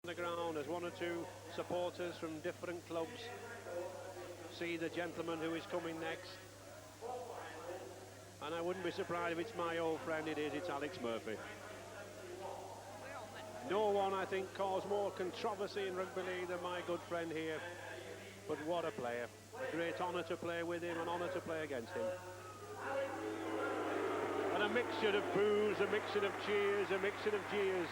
the ground as one or two supporters from different clubs see the gentleman who is coming next. And I wouldn't be surprised if it's my old friend. It's Alex Murphy. No one, I think, caused more controversy in rugby league than my good friend here. But what a player. A great honour to play with him, an honour to play against him. And a mixture of boos, a mixture of cheers, a mixture of jeers.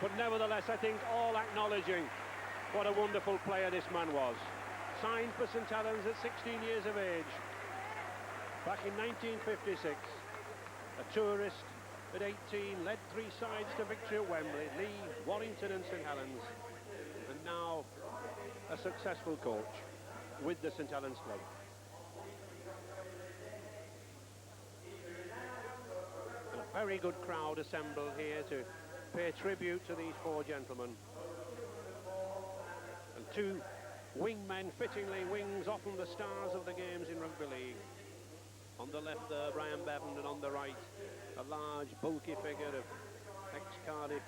But nevertheless, I think all acknowledging what a wonderful player this man was. Signed for St Helens at 16 years of age. Back in 1956, a tourist at 18, led 3 sides to victory at Wembley, Leigh, Warrington and St Helens. And now a successful coach with the St Helens club. And a very good crowd assembled here to pay tribute to these 4 gentlemen. And 2 wingmen, fittingly wings, often the stars of the games in rugby league. On the left there, Brian Bevan, and on the right, a large, bulky figure of ex-Cardiff,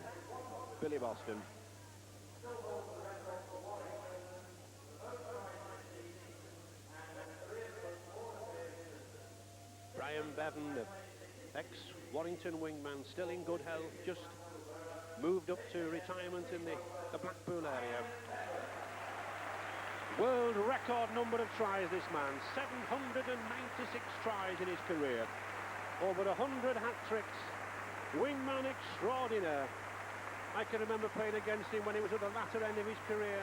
Billy Boston. Brian Bevan, the ex-Warrington wingman, still in good health, just moved up to retirement in the Blackpool area. World record number of tries, this man. 796 tries in his career. Over 100 hat-tricks. Wingman extraordinaire. I can remember playing against him when he was at the latter end of his career.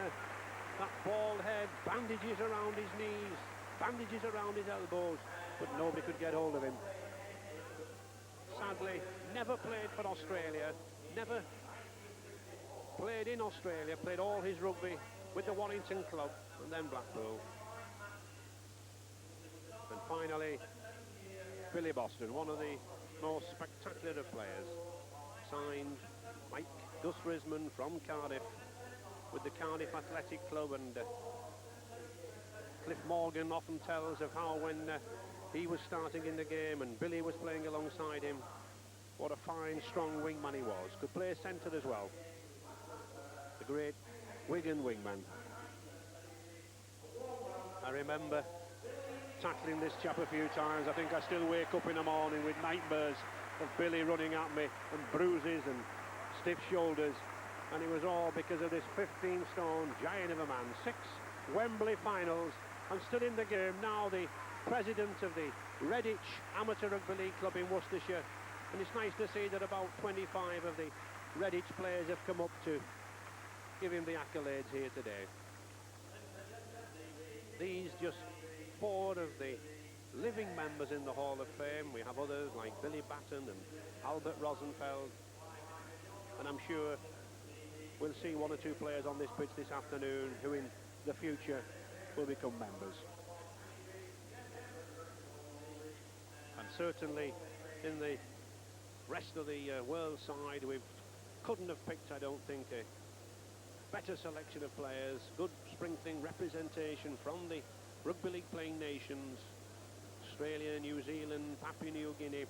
That bald head, bandages around his knees, bandages around his elbows, but nobody could get hold of him. Sadly, never played for Australia, never played in Australia, played all his rugby with the Warrington club and then Blackpool. And finally, Billy Boston, one of the most spectacular of players. Signed Mike Gus Risman from Cardiff with the Cardiff Athletic Club, and Cliff Morgan often tells of how when he was starting in the game and Billy was playing alongside him, what a fine, strong wingman he was. Could play centre as well. The great Wigan wingman. I remember tackling this chap a few times. I think I still wake up in the morning with nightmares of Billy running at me and bruises and stiff shoulders, and it was all because of this 15-stone giant of a man. 6 Wembley finals and still in the game. Now the president of the Redditch Amateur Rugby League Club in Worcestershire, and it's nice to see that about 25 of the Redditch players have come up to give him the accolades here today. These just 4 of the living members in the Hall of Fame. We have others like Billy Batten and Albert Rosenfeld, and I'm sure we'll see 1 or 2 players on this pitch this afternoon who in the future will become members. And certainly in the rest of the world side, we couldn't have picked, I don't think, a better selection of players. Good sprinkling representation from the rugby league playing nations. Australia, New Zealand, Papua New Guinea.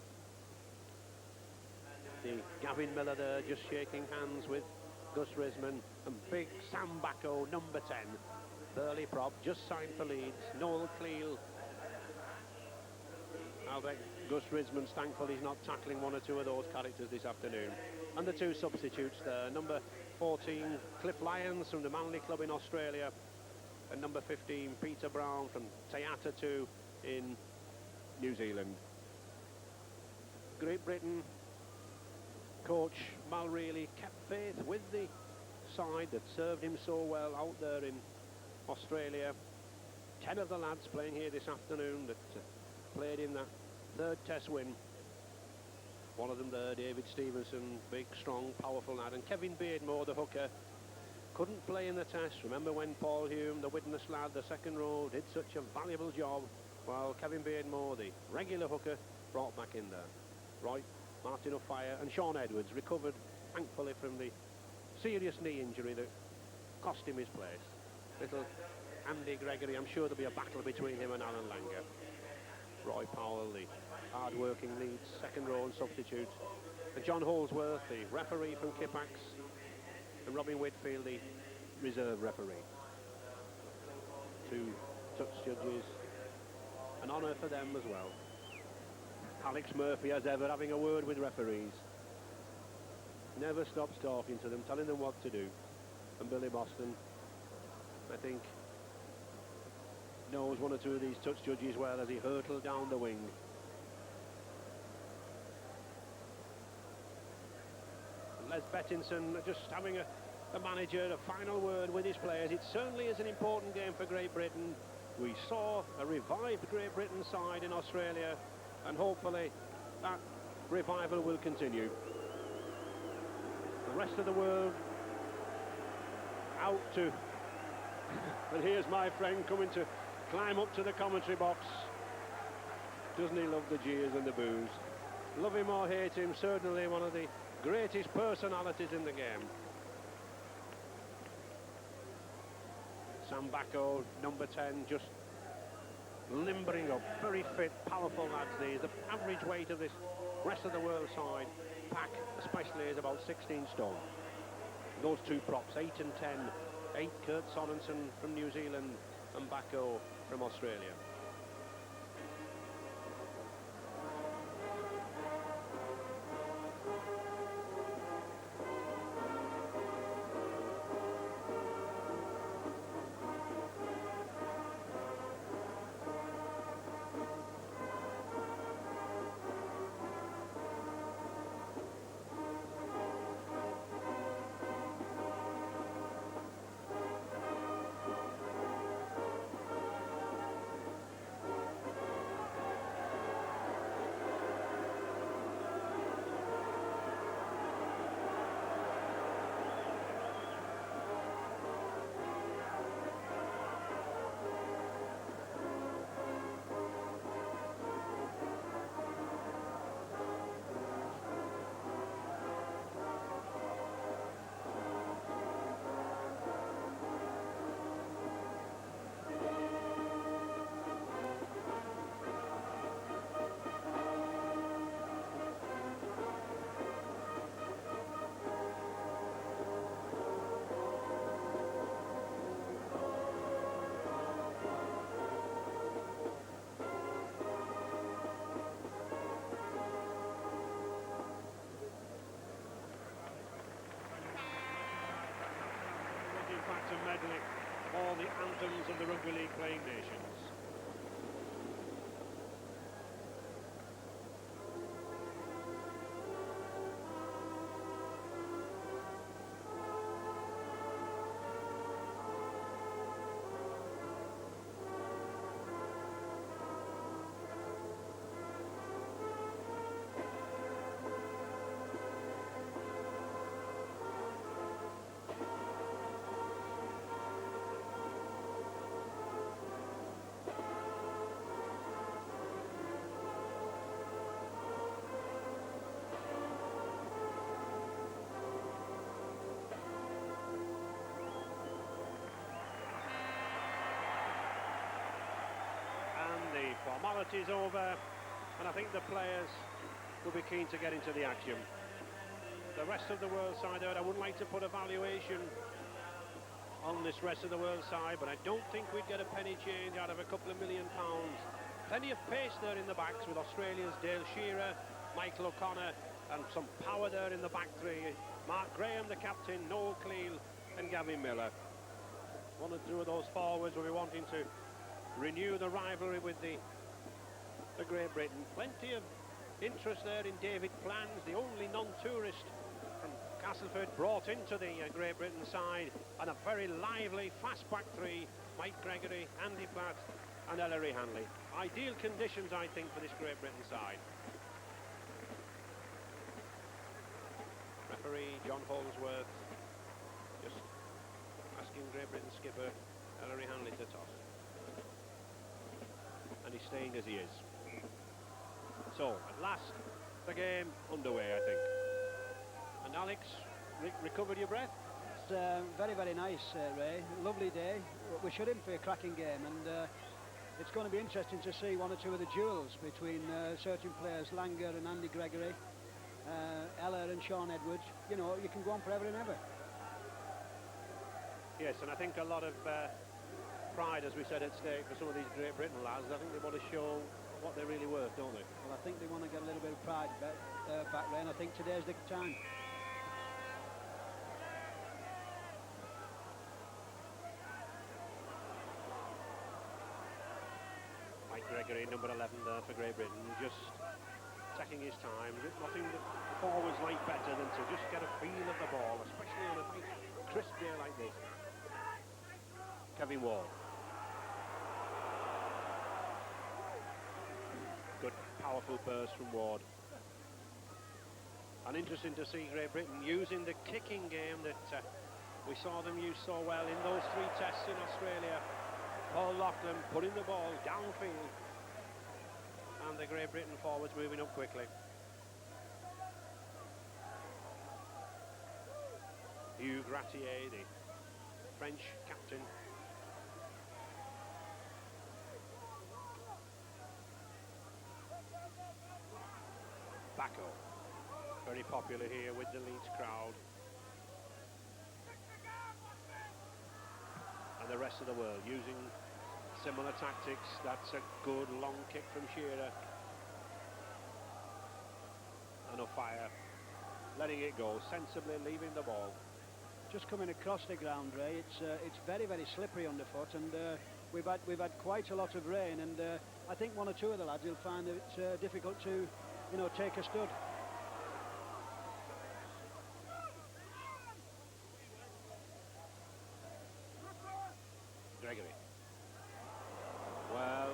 The Gavin Miller there just shaking hands with Gus Risman, and big Sam Bacco, number 10, Burley prop, just signed for Leeds. Noel Cleal. I bet Gus Risman's thankful he's not tackling 1 or 2 of those characters this afternoon. And the 2 substitutes there, number 14, Cliff Lyons from the Manly Club in Australia, and number 15, Peter Brown from Te Atatu in New Zealand. Great Britain coach Mal Reilly kept faith with the side that served him so well out there in Australia. 10 of the lads playing here this afternoon that played in that 3rd test win. One of them there, David Stevenson, big, strong, powerful lad. And Kevin Beardmore, the hooker, couldn't play in the test. Remember when Paul Hume, the Widnes lad, the 2nd row, did such a valuable job, while Kevin Beardmore, the regular hooker, brought back in there. Right, Martin O'Fire and Sean Edwards recovered, thankfully, from the serious knee injury that cost him his place. Little Andy Gregory, I'm sure there'll be a battle between him and Alan Langer. Roy Powell, the hard-working Leeds 2nd row and substitute. And John Holsworth, the referee from Kippax. and Robin Whitfield, the reserve referee. 2 touch judges, an honour for them as well. Alex Murphy, as ever, having a word with referees. Never stops talking to them, telling them what to do. And Billy Boston, I think, knows 1 or 2 of these touch judges well as he hurtled down the wing. And Les Bettinson just having the manager a final word with his players. It certainly is an important game for Great Britain. We saw a revived Great Britain side in Australia, and hopefully that revival will continue. The rest of the world out to and here's my friend coming to climb up to the commentary box. Doesn't he love the jeers and the boos? Love him or hate him, certainly one of the greatest personalities in the game. Sam Backo, number 10, just limbering up. Very fit, powerful lads these. The average weight of this rest of the world side pack especially is about 16 stone. Those 2 props, 8 and 10. 8 Kurt Sorensen from New Zealand and Backo from Australia. To medley all the anthems of the Rugby League playing nations. Formalities over, and I think the players will be keen to get into the action. The rest of the world side out, I wouldn't like to put a valuation on this rest of the world side, but I don't think we'd get a penny change out of a couple of £1 million. Plenty of pace there in the backs with Australia's Dale Shearer, Michael O'Connor, and some power there in the back 3. Mark Graham, the captain, Noel Cleal and Gavin Miller. 1 or 2 of those forwards will be wanting to renew the rivalry with the Great Britain. Plenty of interest there in David Plans, the only non-tourist from Castleford brought into the Great Britain side, and a very lively fast back 3, Mike Gregory, Andy Platt and Ellery Hanley. Ideal conditions, I think, for this Great Britain side. Referee John Holsworth just asking Great Britain skipper Ellery Hanley to toss. And he's staying as he is. So, at last, the game underway, I think. And Alex, recovered your breath? It's very, very nice, Ray. Lovely day. We should in for a cracking game, and it's going to be interesting to see 1 or 2 of the duels between certain players, Langer and Andy Gregory, Ella and Sean Edwards. You know, you can go on forever and ever. Yes, and I think a lot of pride, as we said, at stake for some of these Great Britain lads. I think they want to show what they're really worth, don't they? Well, I think they want to get a little bit of pride back, Ray, and I think today's the time. Mike Gregory, number 11 there for Great Britain, just taking his time. Nothing that the forwards like better than to just get a feel of the ball, especially on a nice crisp day like this. Kevin Ward. Good, powerful burst from Ward. And interesting to see Great Britain using the kicking game that we saw them use so well in those 3 tests in Australia. Paul Loughlin putting the ball downfield, and the Great Britain forwards moving up quickly. Hugh Gratier, the French captain. Bacco, very popular here with the Leeds crowd. And the rest of the world using similar tactics. That's a good long kick from Shearer. And O'Fire letting it go, sensibly leaving the ball. Just coming across the ground, Ray, it's very, very slippery underfoot, and we've had quite a lot of rain, and I think one or two of the lads will find that it's difficult to, you know, take a stud. Gregory. Well,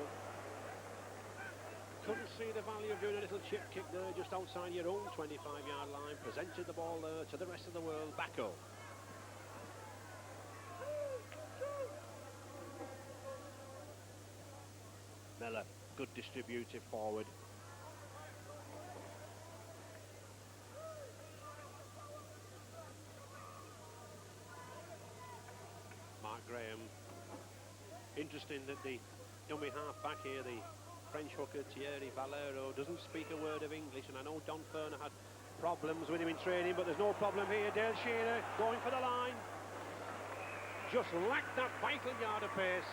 couldn't see the value of doing a little chip kick there just outside your own 25-yard line. Presented the ball there to the rest of the world. Bacco. Miller, good distributive forward. Mark Graham. Interesting that the dummy half back here, the French hooker Thierry Valero, doesn't speak a word of English, and I know Don Furner had problems with him in training, but there's no problem here. Dale Shearer going for the line. Just lacked that vital yard of pace.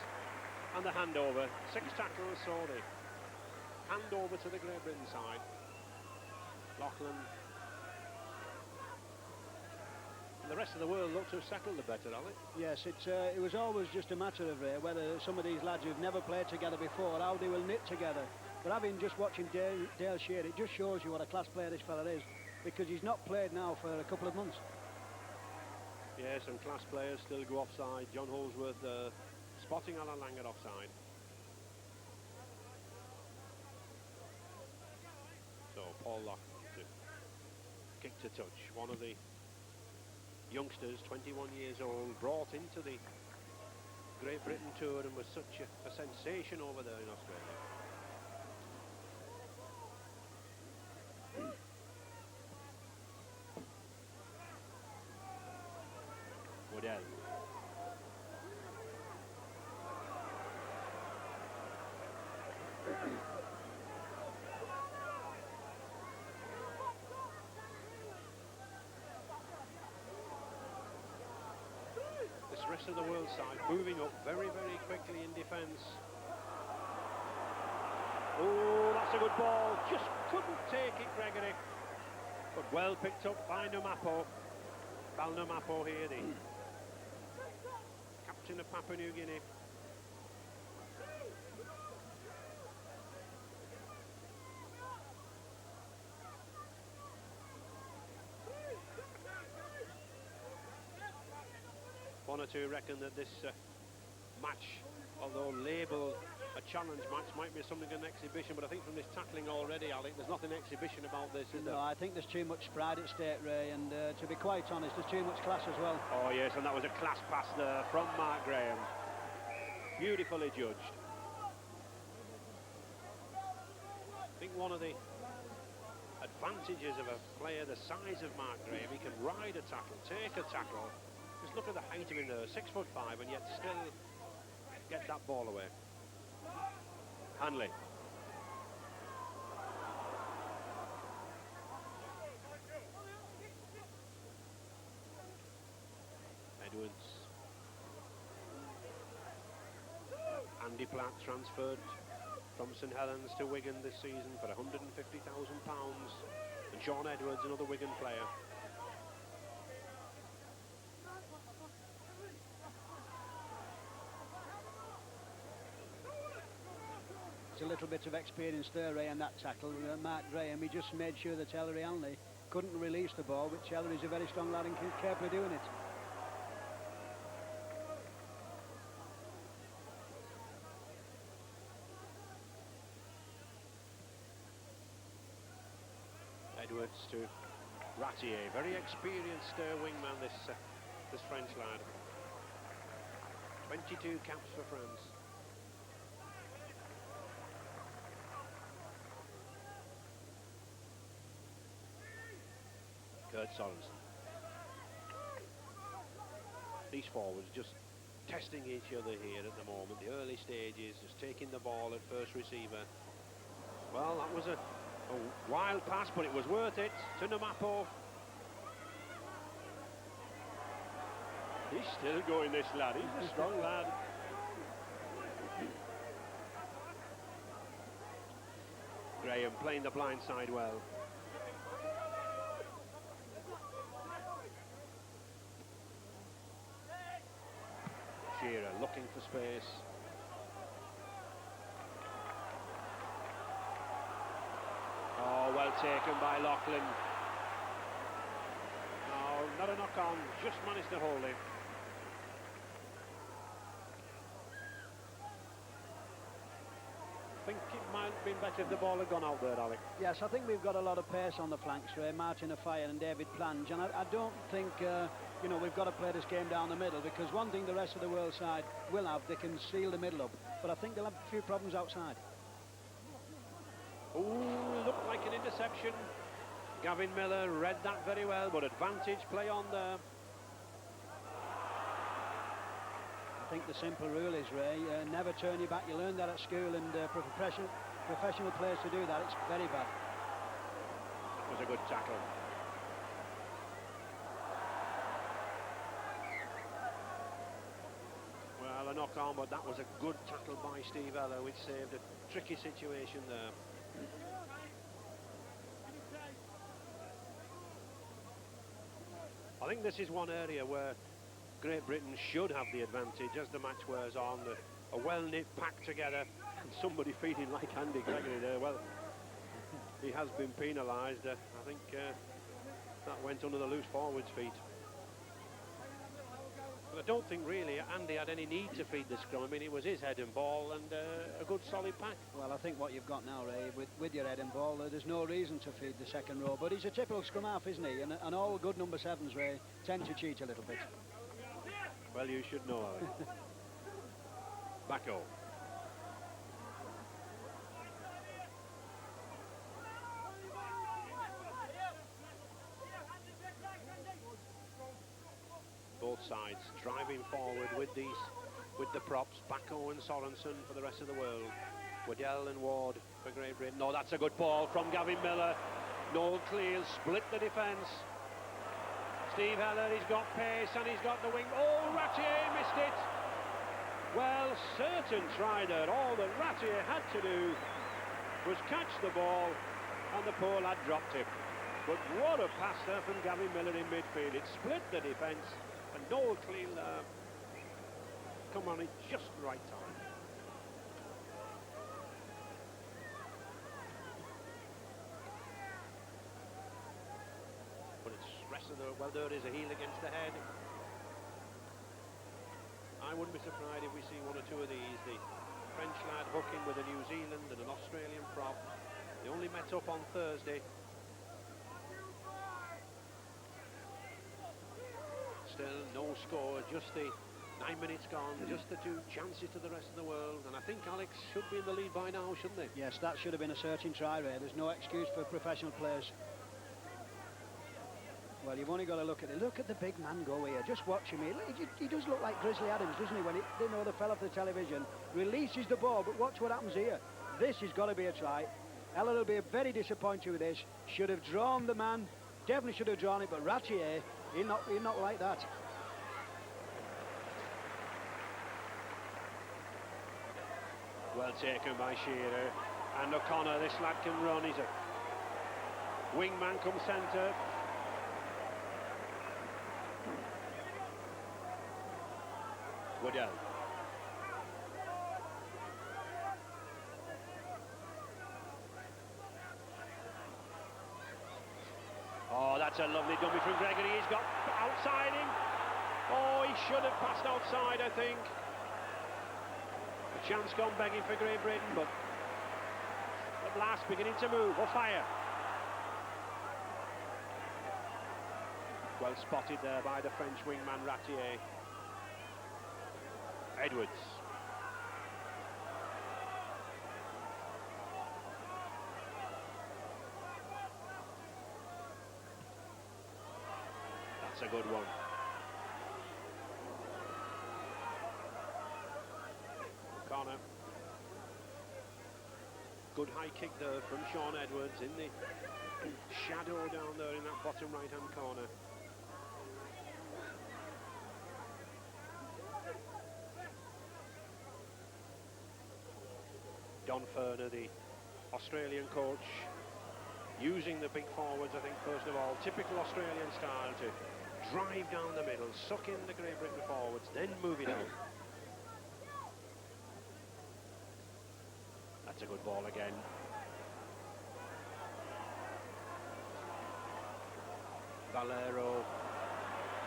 And the handover. 6 tackles, so the handover to the Great Britain side. Loughlin. And the rest of the world look to have settled the better, haven't they? Yes, it was always just a matter of whether some of these lads who've never played together before, how they will knit together. But having just watching Dale Shearer, it just shows you what a class player this fella is, because he's not played now for a couple of months. Yes, and class players still go offside. John Holsworth spotting Alan Langer offside. So Paul Loughlin to kick to touch. One of the youngsters, 21 years old, brought into the Great Britain tour and was such a sensation over there in Australia. Woodell. This rest of the world side moving up very, very quickly in defence. Oh, that's a good ball. Just couldn't take it, Gregory. But well picked up by Numapo. Val Numapo here, the captain of Papua New Guinea. One or two reckon that this match, although labelled a challenge match, might be something of an exhibition, but I think from this tackling already, Alec, there's nothing exhibition about this, is there? No, I think there's too much pride at stake, Ray, and to be quite honest, there's too much class as well. Oh yes, and that was a class pass there from Mark Graham. Beautifully judged. I think one of the advantages of a player the size of Mark Graham, he can ride a tackle, take a tackle. Just look at the height of him there, 6'5", and yet still get that ball away. Hanley. Edwards. Andy Platt transferred from St Helens to Wigan this season for £150,000. And Sean Edwards, another Wigan player. It's a little bit of experience there, Ray, in that tackle. Mark Graham, he just made sure that Ellery Hanley couldn't release the ball, which Ellery's a very strong lad and capable of doing it. Edwards to Ratier, very experienced wingman, this French lad. 22 caps for France. Kurt Sorensen. These forwards just testing each other here at the moment. The early stages, just taking the ball at first receiver. Well, that was a wild pass, but it was worth it to Namapo. He's still going, this lad. He's a strong lad. Graham playing the blind side well. Shearer looking for space. Oh, well taken by Loughlin. No, not a knock on, just managed to hold it. I think it might have been better if the ball had gone out there, Alec. Yes, I think we've got a lot of pace on the flanks, Ray. Martin Offiah and David Plange, and I don't think, you know, we've got to play this game down the middle, because one thing the rest of the world side will have, they can seal the middle up, but I think they'll have a few problems outside. Ooh, looked like an interception. Gavin Miller read that very well, but advantage play on there. I think the simple rule is, Ray, never turn your back. You learn that at school, and professional players to do that, it's very bad. That was a good tackle. Well, a knock on, but that was a good tackle by Steve Eller, which saved a tricky situation there. I think this is one area where Great Britain should have the advantage as the match wears on. A well-knit pack together, and somebody feeding like Andy Gregory there. Well, he has been penalised. I think that went under the loose forward's feet. But I don't think really Andy had any need to feed the scrum. I mean, it was his head and ball and a good solid pack. Well, I think what you've got now, Ray, with your head and ball, there's no reason to feed the second row. But he's a typical scrum half, isn't he? And all good number sevens, Ray, tend to cheat a little bit. Well, you should know, Alex. Backo. Both sides driving forward with the props. Backo and Sorensen for the rest of the world. Waddell and Ward for Great Britain. No, that's a good ball from Gavin Miller. Noel Cleal split the defence. Steve Heller, he's got pace and he's got the wing. Oh, Ratier missed it. Well, certain try there. All that Ratier had to do was catch the ball, and the poor lad dropped it. But what a pass there from Gavin Miller in midfield. It split the defence, and Noel Cleal come on at just the right time. But it's rest of the, well, there is a heel against the head. I wouldn't be surprised if we see one or two of these. The French lad hooking with a New Zealand and an Australian prop. They only met up on Thursday. Still no score, just the 9 minutes gone, just the two chances to the rest of the world, and I think Alex should be in the lead by now, shouldn't they? Yes, that should have been a searching try, Ray. There's no excuse for professional players. Well, you've only got to look at it. Look at the big man go here. Just watch him. He does look like Grizzly Adams, doesn't he? When the fell off the television, releases the ball, but watch what happens here. This has got to be a try. Eller will be very disappointed with this. Should have drawn the man. Definitely should have drawn it, but Ratier, he'll not like that. Well taken by Shearer. And O'Connor, this lad can run. He's a wingman come centre. Woodell. Oh, that's a lovely dummy from Gregory. He's got outside him. Oh, he should have passed outside, I think. A chance gone begging for Great Britain, but at last beginning to move. Or fire. Well spotted there by the French wingman Ratier. Edwards. That's a good one. O'Connor. Good high kick there from Shaun Edwards in the shadow down there in that bottom right-hand corner. Don Furner, the Australian coach, using the big forwards, I think, first of all, typical Australian style, to drive down the middle, suck in the Great Britain forwards, then move it out. That's a good ball again. Valero.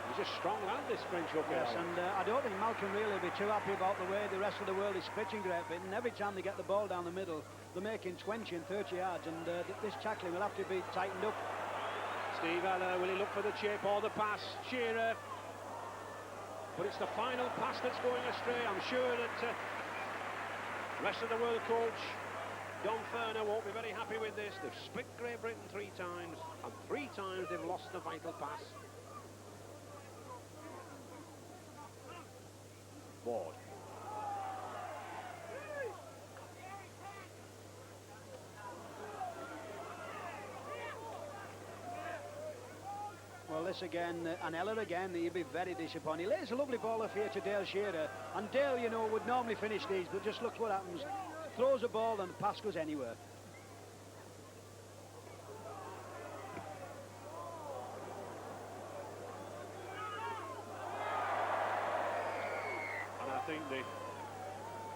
He's a strong lad, this French hooker. Yes, and I don't think Malcolm really will be too happy about the way the rest of the world is pitching Great Britain. Every time they get the ball down the middle, they're making 20 and 30 yards, and this tackling will have to be tightened up. Steve Eller, will he look for the chip or the pass? Shearer. But it's the final pass that's going astray. I'm sure that rest of the world coach, Don Furner, won't be very happy with this. They've split Great Britain 3 times, and 3 times they've lost the vital pass. Ward. Well, this again, and Eller again, he'll be very disappointed. He lays a lovely ball off here to Dale Shearer, and Dale, you know, would normally finish these, but just look what happens. Throws a ball and the pass goes anywhere. And I think the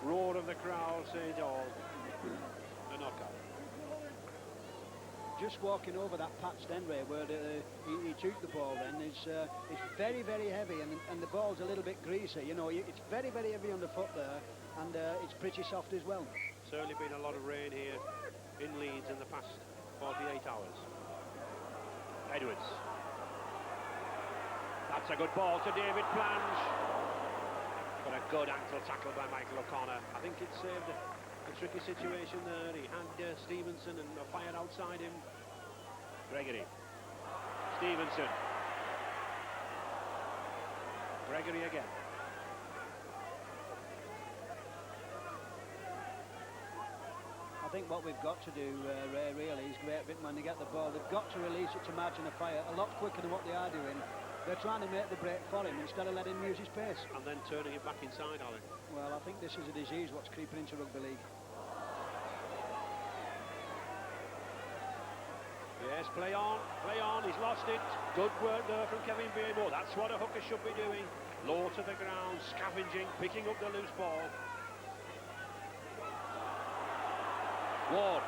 roar of the crowd says it all. A knockout. Just walking over that Pat Stenray where he took the ball then, it's very, very heavy, and the ball's a little bit greasy. You know, it's very, very heavy underfoot there, and it's pretty soft as well. Certainly been a lot of rain here in Leeds in the past 48 hours. Edwards. That's a good ball to David Plange. But a good ankle tackle by Michael O'Connor. I think it saved a tricky situation there. He had Stevenson and a fire outside him. Gregory. Stevenson. Gregory again. I think what we've got to do, Ray, really, is Great Britain, when they get the ball, they've got to release it to margin of fire a lot quicker than what they are doing. They're trying to make the break for him instead of letting him use his pace. And then turning it back inside, Alan. Well, I think this is a disease what's creeping into rugby league. Yes, play on, he's lost it. Good work there from Kevin Beardmore. That's what a hooker should be doing. Low to the ground, scavenging, picking up the loose ball. Ward.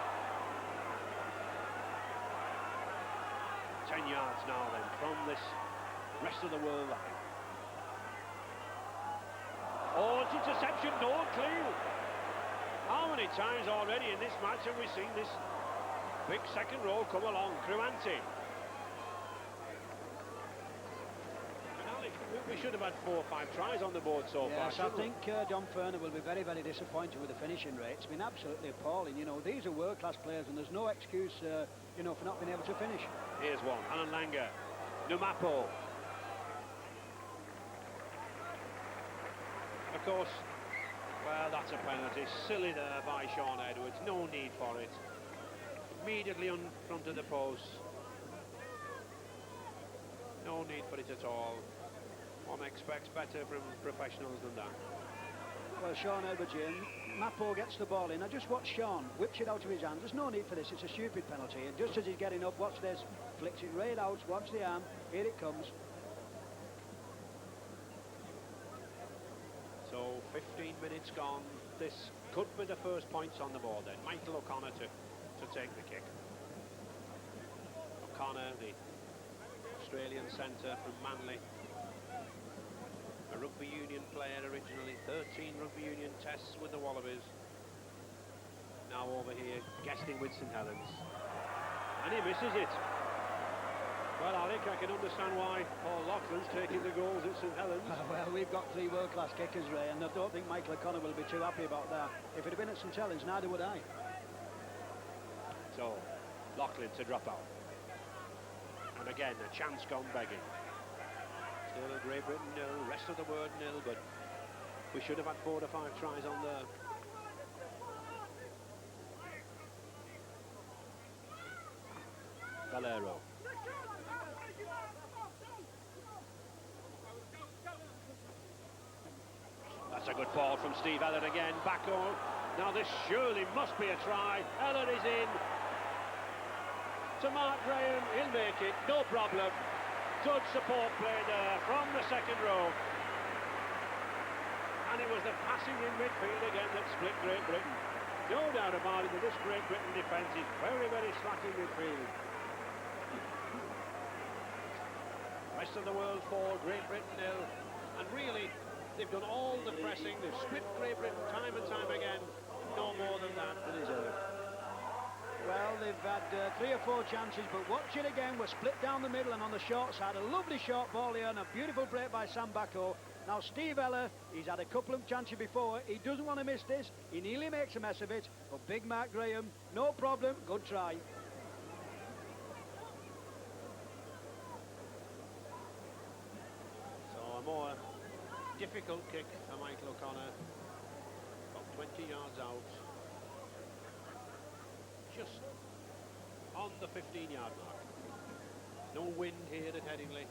10 yards now then from this rest of the world line. Oh, it's interception, no clue. How many times already in this match have we seen this big second row come along? Cruanti. We should have had 4 or 5 tries on the board so far. Yes, I think Don Furner will be very, very disappointed with the finishing rate. It's been absolutely appalling. You know, these are world-class players, and there's no excuse, you know, for not being able to finish. Here's one, Alan Langer. Numapo. Of course, well, that's a penalty. Silly there by Shaun Edwards. No need for it. Immediately in front of the post. No need for it at all. One expects better from professionals than that. Well, Shaun Edwards, Jim, Mappo gets the ball in. Now just watch Sean, whips it out of his hand. There's no need for this, it's a stupid penalty. And just as he's getting up, watch this, flicks it right out, watch the arm, here it comes. So 15 minutes gone. This could be the first points on the board then. Michael O'Connor to take the kick. O'Connor, the Australian centre from Manly. A rugby union player originally, 13 rugby union tests with the Wallabies. Now over here, guesting with St Helens. And he misses it. Well, Alec, I can understand why Paul Loughlin's taking the goals at St Helens. Well, we've got 3 world-class kickers, Ray, and I don't think Michael O'Connor will be too happy about that. If it had been at St Helens, neither would I. So, Loughlin to drop out. And again, a chance gone begging. Still Great Britain nil, rest of the world nil, but we should have had 4 to 5 tries on there. Valero. That's a good ball from Steve Ellard again, back on. Now this surely must be a try. Ellard is in. To Mark Graham, he'll make it, no problem. Good support play there from the second row. And it was the passing in midfield again that split Great Britain. No doubt about it that this Great Britain defence is very, very slack in midfield. Rest of the world 4, Great Britain nil. And really, they've done all the pressing, they've split Great Britain time and time again. No more than that. Well, they've had 3 or 4 chances, but watch it again. We're split down the middle and on the short side. A lovely short ball here and a beautiful break by Sam Backo. Now, Steve Ellard, he's had a couple of chances before. He doesn't want to miss this. He nearly makes a mess of it. But big Mark Graham, no problem. Good try. So a more difficult kick for Michael O'Connor. About 20 yards out. Just on the 15-yard mark. No wind here at Headingley.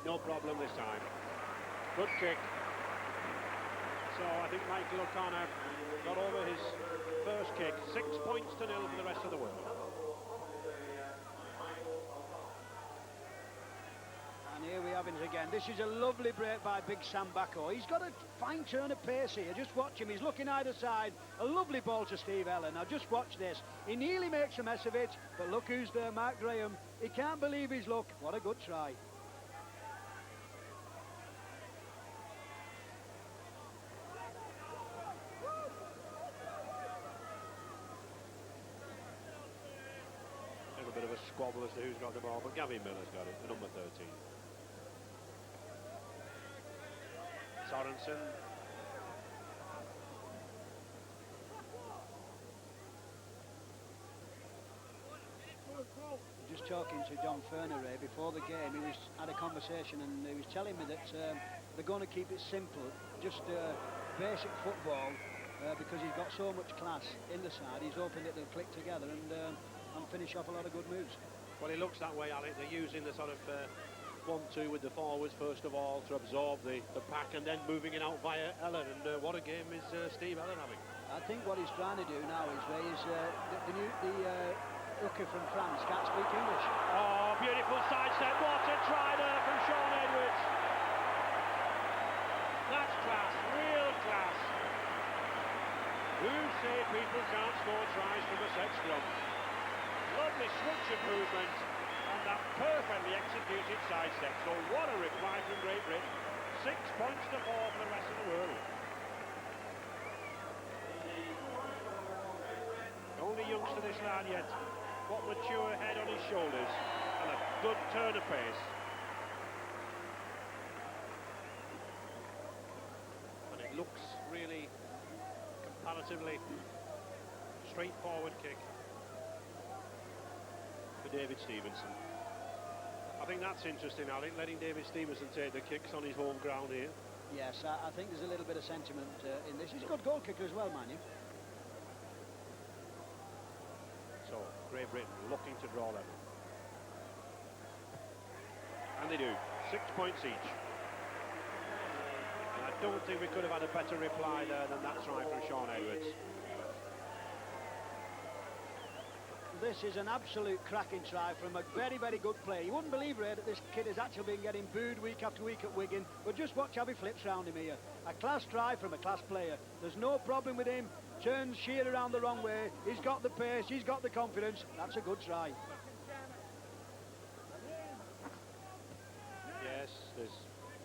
No problem this time. Good kick. So I think Michael O'Connor got over his first kick. 6 points to 0 for the rest of the world. And here we have it again. This is a lovely break by big Sam Backo. He's got a fine turn of pace here. Just watch him. He's looking either side. A lovely ball to Steve Ellard. Now just watch this. He nearly makes a mess of it, but look who's there, Mark Graham. He can't believe his luck. What a good try. A little bit of a squabble as to who's got the ball, but Gavin Miller's got it, the number 13. Sorensen. Just talking to John Ferner before the game, he had a conversation and he was telling me that they're going to keep it simple, just basic football, because he's got so much class in the side. He's hoping that they'll click together and finish off a lot of good moves. Well, it looks that way, Alec. They're using the sort of 1-2 with the forwards first of all to absorb the pack and then moving it out via Ellard. And what a game is Steve Ellard having. I think what he's trying to do now is raise the hooker from France can't speak English. Oh, beautiful sidestep. What a try there from Sean Edwards. That's class, real class. Who say people can't score tries from a set scrum? Lovely switch of movement. And that perfectly executed sidestep. So what a reply from Great Britain. 6 points to 4 for the rest of the world. Only youngster this lad yet. What mature head on his shoulders. And a good turn of pace. And it looks really comparatively straightforward kick for David Stevenson. I think that's interesting, Alec, letting David Stevenson take the kicks on his home ground here. Yes, I think there's a little bit of sentiment in this. He's a good goal kicker as well, man. So, Great Britain looking to draw level. And And they do. 6 points each. And I don't think we could have had a better reply there than that try from Shaun Edwards. This is an absolute cracking try from a very, very good player. You wouldn't believe, Ray, that this kid has actually been getting booed week after week at Wigan, but just watch how he flips round him here. A class try from a class player. There's no problem with him. Turns sheer around the wrong way. He's got the pace, he's got the confidence. That's a good try. Yes, there's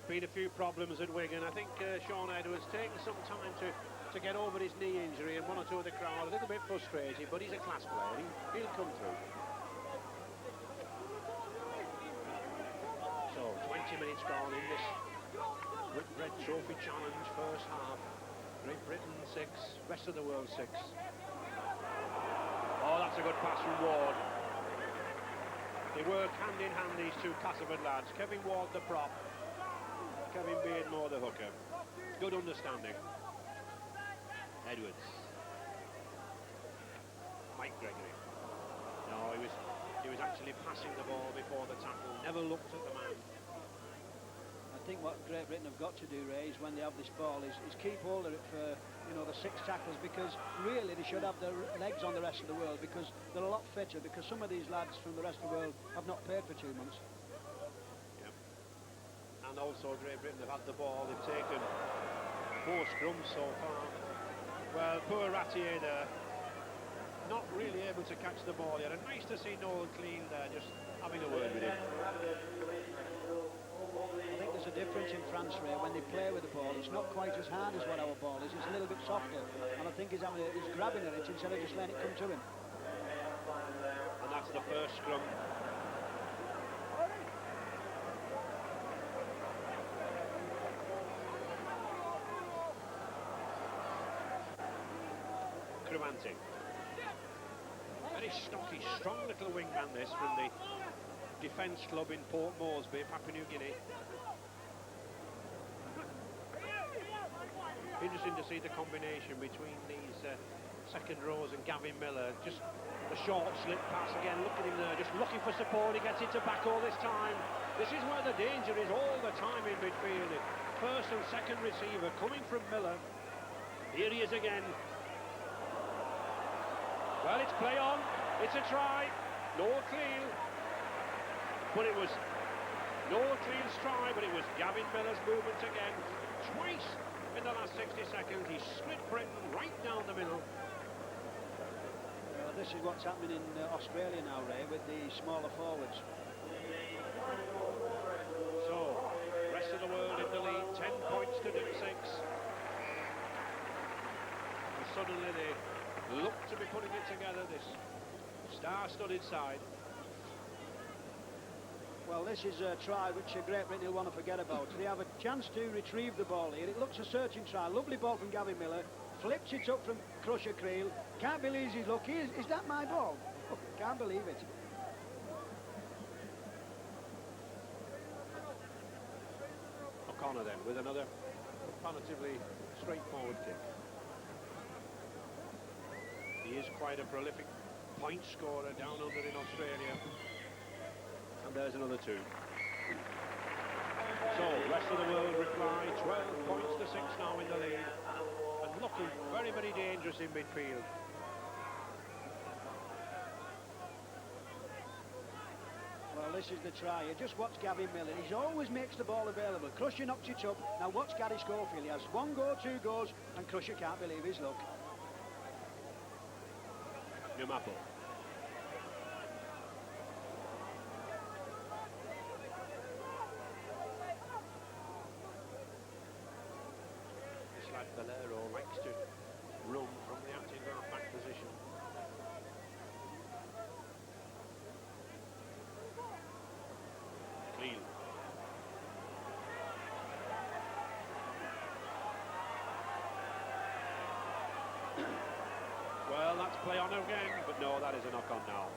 been a few problems at Wigan. I think Shaun Edwards taking some time to get over his knee injury, and one or two of the crowd a little bit frustrated, but he's a class player. He'll come through. So 20 minutes gone in this Whitbread Trophy Challenge first half. Great Britain 6, rest of the world 6. Oh, that's a good pass from Ward. They work hand in hand, these two Castleford lads. Kevin Ward the prop, Kevin Beardmore the hooker. Good understanding. Edwards. Mike Gregory. No, he was actually passing the ball before the tackle. Never looked at the man. I think what Great Britain have got to do, Ray, is when they have this ball is keep hold of it for, you know, the 6 tackles, because really they should have their legs on the rest of the world, because they're a lot fitter, because some of these lads from the rest of the world have not played for 2 months. Yep. And also Great Britain have had the ball. They've taken 4 scrums so far. Well, poor Ratier there, not really able to catch the ball yet. And nice to see Noel Clean there, just having a word with him. I think there's a difference in France, Ray, when they play with the ball. It's not quite as hard as what our ball is. It's a little bit softer. And I think he's grabbing at it instead of just letting it come to him. And that's the first scrum. Cruanti. Very stocky, strong little wingman this from the defence club in Port Moresby, Papua New Guinea. Interesting to see the combination between these second rows and Gavin Miller. Just the short slip pass again. Look at him there, just looking for support. He gets it to back all this time. This is where the danger is all the time in midfield. The first and second receiver coming from Miller. Here he is again. Well, it's play on. It's a try. Noel Cleal. But it was Noel Cleal's try, but it was Gavin Miller's movement again. Twice in the last 60 seconds. He split Britain right down the middle. This is what's happening in Australia now, Ray, with the smaller forwards. So, rest of the world in the lead. 10 points to do 6. And suddenly they look to be putting it together, this star-studded side. Well, this is a try which Great Britain will want to forget about. They have a chance to retrieve the ball here. It looks a searching try. Lovely ball from Gavin Miller. Flips it up from Crusher Creel. Can't believe he's lucky. Is that my ball? Oh, can't believe it. O'Connor then with another comparatively straightforward kick. He is quite a prolific point scorer down under in Australia. And there's another 2. So, rest of the world reply, 12 points to 6 now in the lead. And looking very, very dangerous in midfield. Well, this is the try. You just watch Gavin Miller. He always makes the ball available. Crusher knocks it up. Now watch Gary Schofield. He has 1 go, 2 goes, and Crusher can't believe his luck. Numapo. This lad Valero likes to run from the active half-back position. Clean. Well, that's play on again, but no, that is a knock-on now.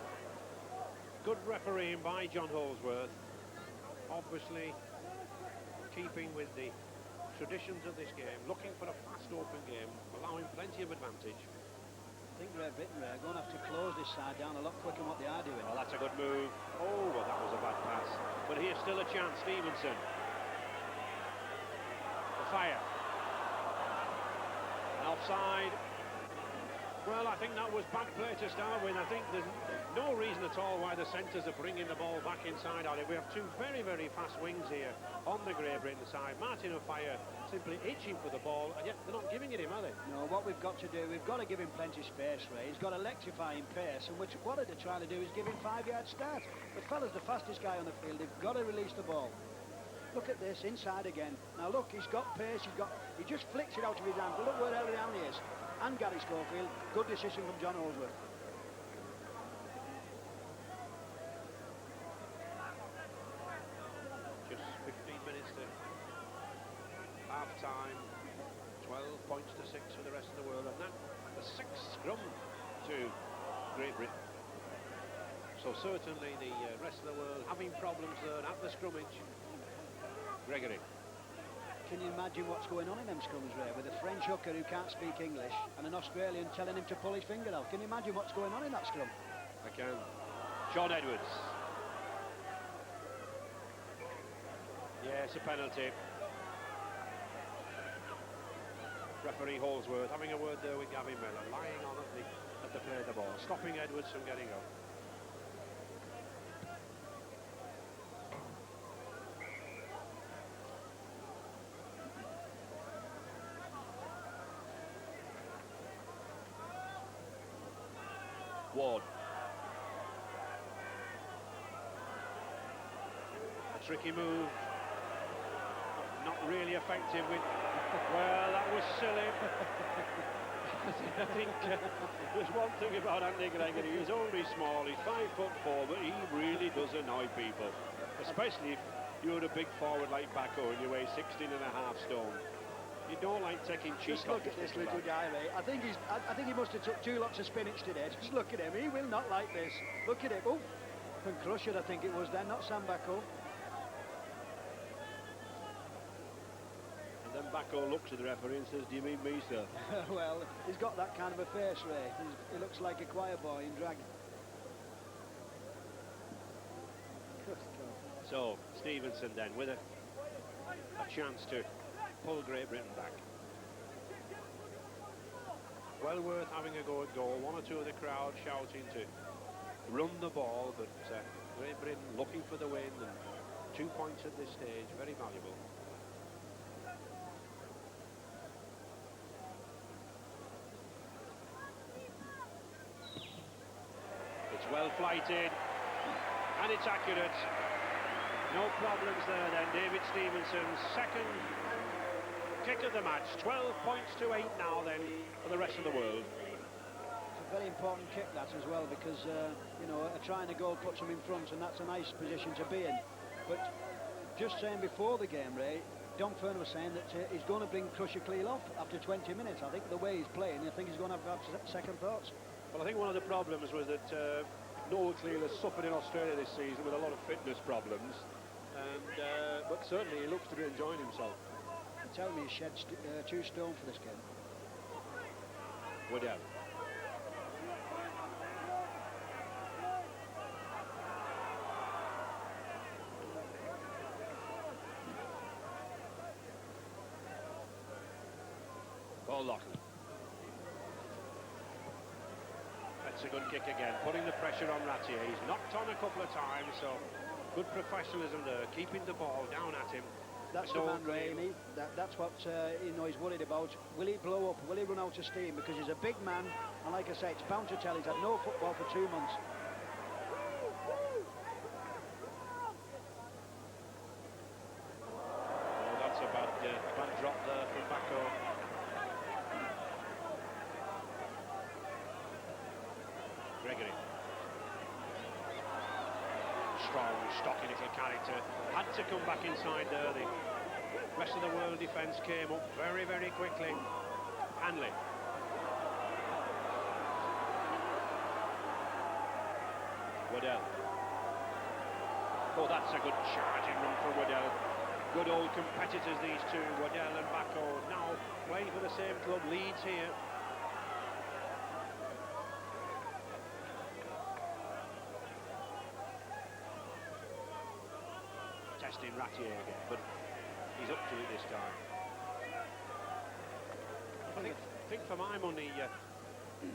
Good refereeing by John Holsworth. Obviously, keeping with the traditions of this game, looking for a fast, open game, allowing plenty of advantage. I think Great Britain are going to have to close this side down a lot quicker than what they are doing. Oh, that's a good move. Oh, well, that was a bad pass. But here's still a chance. Stevenson. The fire. And offside. Well, I think that was bad play to start with. I think there's no reason at all why the centres are bringing the ball back inside on it. We have two very, very fast wings here on the Great Britain side. Martin Offiah simply itching for the ball, and yet they're not giving it him, are they? No, what we've got to do, we've got to give him plenty of space, Ray. He's got electrifying pace, and what they're trying to do is give him 5-yard start. But fella's the fastest guy on the field. They've got to release the ball. Look at this, inside again. Now look, he's got pace, he just flicks it out of his hand. But look where early down he is. And Gary Schofield, good decision from John Holdsworth. Just 15 minutes to half-time, 12 points to 6 for the rest of the world, and that the 6th scrum to Great Britain. So certainly the rest of the world having problems there at the scrummage. Gregory. Can you imagine what's going on in them scrums, Ray, with a French hooker who can't speak English and an Australian telling him to pull his finger out? Can you imagine what's going on in that scrum? I can. John Edwards. Yes, a penalty. Referee Holdsworth having a word there with Gavin Miller, lying on at the play of the ball, stopping Edwards from getting up. Ward. A tricky move. Not really effective with... Well, that was silly. I think there's one thing about Andy Gregory. He's only small, he's 5'4", but he really does annoy people. Especially if you're a big forward like Bacco and you weigh 16.5 stone. You don't like taking cheap. Just look at this little guy, Ray. I think he must have took 2 lots of spinach today. Just look at him. He will not like this. Look at him. Oh, from Crusher, I think it was then, not Sam Bacco. And then Bacco looks at the referee and says, "Do you mean me, sir?" Well, he's got that kind of a face, Ray. He looks like a choir boy in drag. So Stevenson then with a chance to pull Great Britain back. Well worth having a go at goal. 1 or 2 of the crowd shouting to run the ball, but Great Britain looking for the win, and 2 points at this stage, very valuable. It's well flighted, and it's accurate. No problems there then. David Stevenson's second kick of the match. 12 points to 8 now then for the rest of the world. It's a very important kick, that, as well, because, you know, trying to goal puts them in front, and that's a nice position to be in. But just saying before the game, Ray, Don Fern was saying that he's going to bring Crusher Cleal off after 20 minutes. I think the way he's playing, I think he's going to have second thoughts. Well, I think one of the problems was that Noel Cleal has suffered in Australia this season with a lot of fitness problems. But certainly he looks to be enjoying himself. Tell me he shed 2 stone for this game. Waddell. Paul Lockley. That's a good kick again, putting the pressure on Ratier. He's knocked on a couple of times, so good professionalism there, keeping the ball down at him. That's the man, Ray. That's what he's worried about. Will he blow up? Will he run out of steam? Because he's a big man, and like I say, it's bound to tell. He's had no football for 2 months. Oh, that's a bad drop there from Bacco. Gregory. Strong, stocky little character. Had to come back inside there. The rest of the world defence came up very, very quickly. Hanley. Waddell. Oh, that's a good charging run from Waddell. Good old competitors, these two, Waddell and Bacco. Now playing for the same club, Leeds here. testing Ratier again, but he's up to it this time. I think for my money,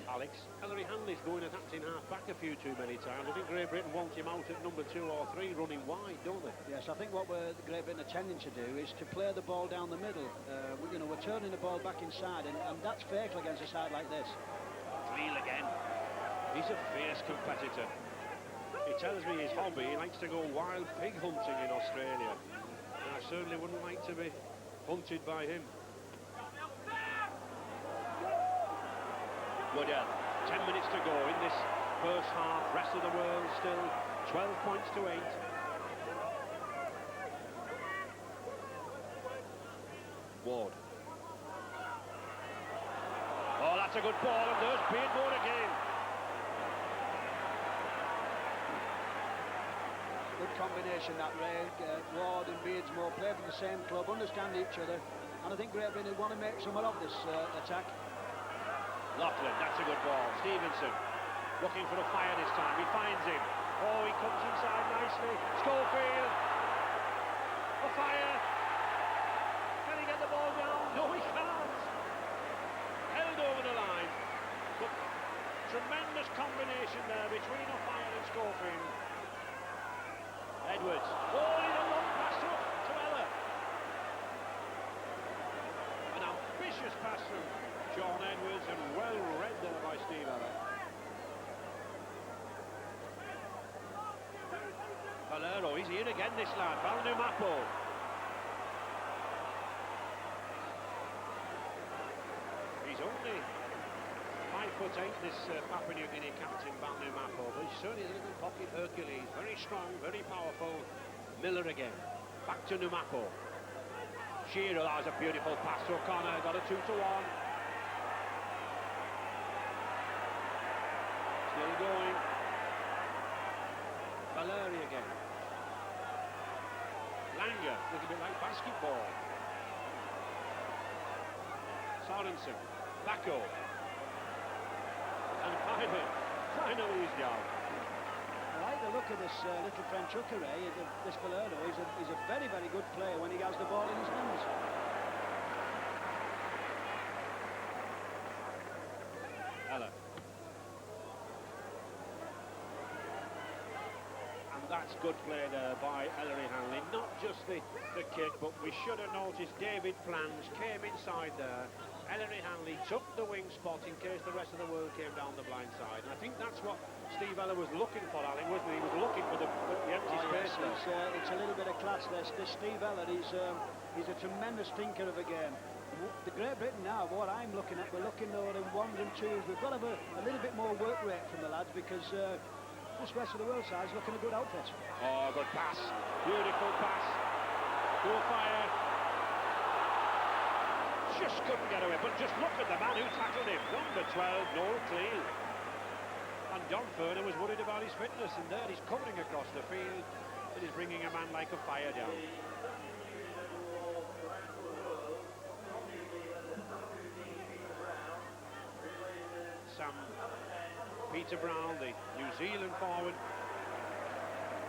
Alex, Ellery Hanley's going at acting half-back a few too many times. I think Great Britain want him out at number 2 or 3 running wide, don't they? Yes, I think what Great Britain are tending to do is to play the ball down the middle. We're turning the ball back inside, and that's fatal against a side like this. Cleal again. He's a fierce competitor. He tells me his hobby, he likes to go wild pig hunting in Australia. And I certainly wouldn't like to be hunted by him. Woodell, 10 minutes to go in this first half. Rest of the world still 12 points to 8. Ward. Oh, that's a good ball, and there's Beardmore again. Good combination, that Ray. Ward and Beardsmore play for the same club, understand each other, and I think Great Britain want to make somewhat of this attack. Loughlin, that's a good ball. Stevenson looking for a fire this time. He finds him. Oh, he comes inside nicely. Schofield. A fire. Can he get the ball down? No, he can't. Held over the line. But tremendous combination there between O'Fire and Schofield. Edwards. Oh, he's a long pass to Ella. An ambitious pass from John Edwards, and well read there by Steve Ella. Valero, he's here again, this lad. Balnumapo. He's only 5'8", this Papua New Guinea captain, Balnumapo, but he's certainly a little pocket Hercules. Very strong, very powerful. Miller again. Back to Numapo. Shearer, that was a beautiful pass to O'Connor. Got a 2-1. Still going. Valeri again. Langer, a little bit like basketball. Sorensen. Bacco. And finally he's down. I like the look of this little French hooker, this Valero. He's a very, very good player when he has the ball in his hands. Ella. And that's good play there by Ellery Hanley. Not just the kick, but we should have noticed David Flange came inside there. Ellery Hanley took the wing spot in case the rest of the world came down the blind side. And I think that's what Steve Ella was looking for, Alan, wasn't he? He was looking for the empty space. Yes, it's a little bit of class. This Steve Ella, he's a tremendous thinker of a game. The Great Britain now, what I'm looking at, we're looking though in 1s and 2s. We've got to have a little bit more work rate from the lads because this rest of the world side's looking a good outfit. Oh, good pass. Beautiful pass. Go fire. Just couldn't get away, but just look at the man who tackled him. Number 12, Noel Cleal. And Don Furner was worried about his fitness, and there he's covering across the field, and he's bringing a man like a fire down. Sam Peter Brown, the New Zealand forward,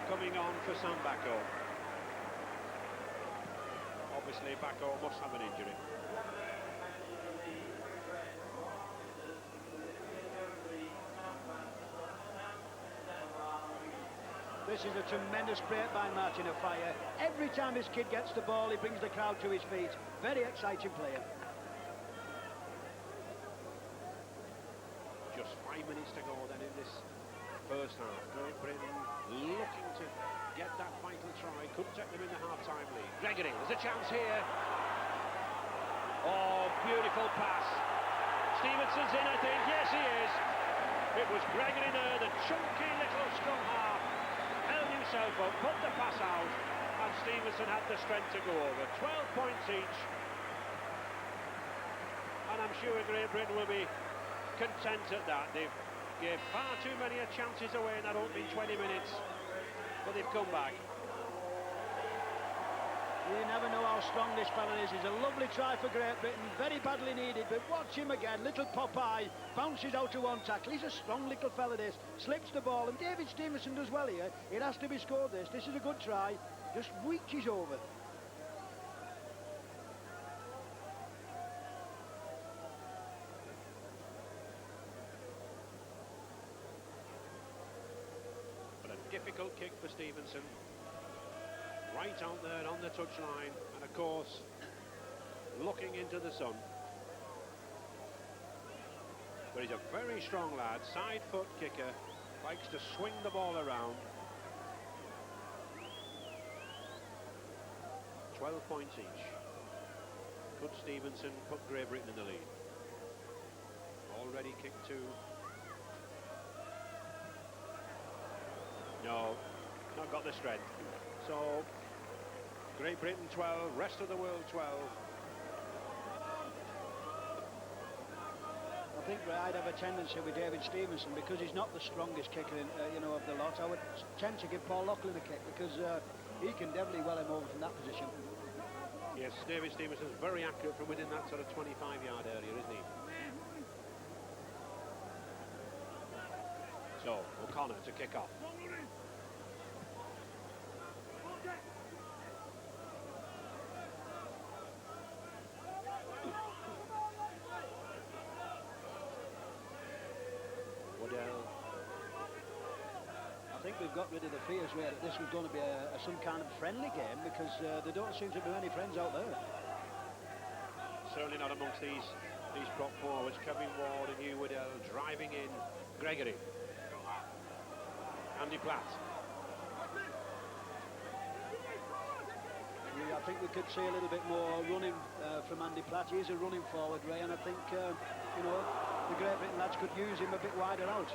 coming on for Sam Bacco. Obviously, Bacco must have an injury. This is a tremendous break by Martin O'Fire. Every time this kid gets the ball, he brings the crowd to his feet. Very exciting player. Just 5 minutes to go then in this first half. Great Britain looking to get that vital try. Couldn't take them in the half-time lead. Gregory, there's a chance here. Oh, beautiful pass. Stevenson's in, I think. Yes, he is. It was Gregory there, the chunky little scum half. Held himself up, put the pass out, and Stevenson had the strength to go over. 12 points each. And I'm sure Great Britain will be content at that. They've gave far too many chances away in that opening 20 minutes, but they've come back. You never know how strong this fella is. He's a lovely try for Great Britain, very badly needed, but watch him again. Little Popeye bounces out to one tackle. He's a strong little fella, this. Slips the ball, and David Stevenson does well here. It has to be scored, this. This is a good try. Just reaches over. But a difficult kick for Stevenson. Right out there on the touchline, and of course, looking into the sun. But he's a very strong lad, side foot kicker, likes to swing the ball around. 12 points each. Could Stevenson put Great Britain in the lead? Already kicked two. No, not got the strength. So, Great Britain 12, rest of the world 12. I think I'd have a tendency with David Stevenson because he's not the strongest kicker, of the lot. I would tend to give Paul Loughlin a kick because he can definitely well him over from that position. Yes, David Stevenson's very accurate from within that sort of 25-yard area, isn't he? So, O'Connor to kick off. I think we've got rid of the fears where this was going to be some kind of friendly game because there don't seem to be many friends out there. Certainly not amongst these prop forwards. Kevin Ward and Hugh Waddell driving in. Gregory. Andy Platt. I think we could see a little bit more running from Andy Platt. He's a running forward, Ray, and I think the Great Britain lads could use him a bit wider out.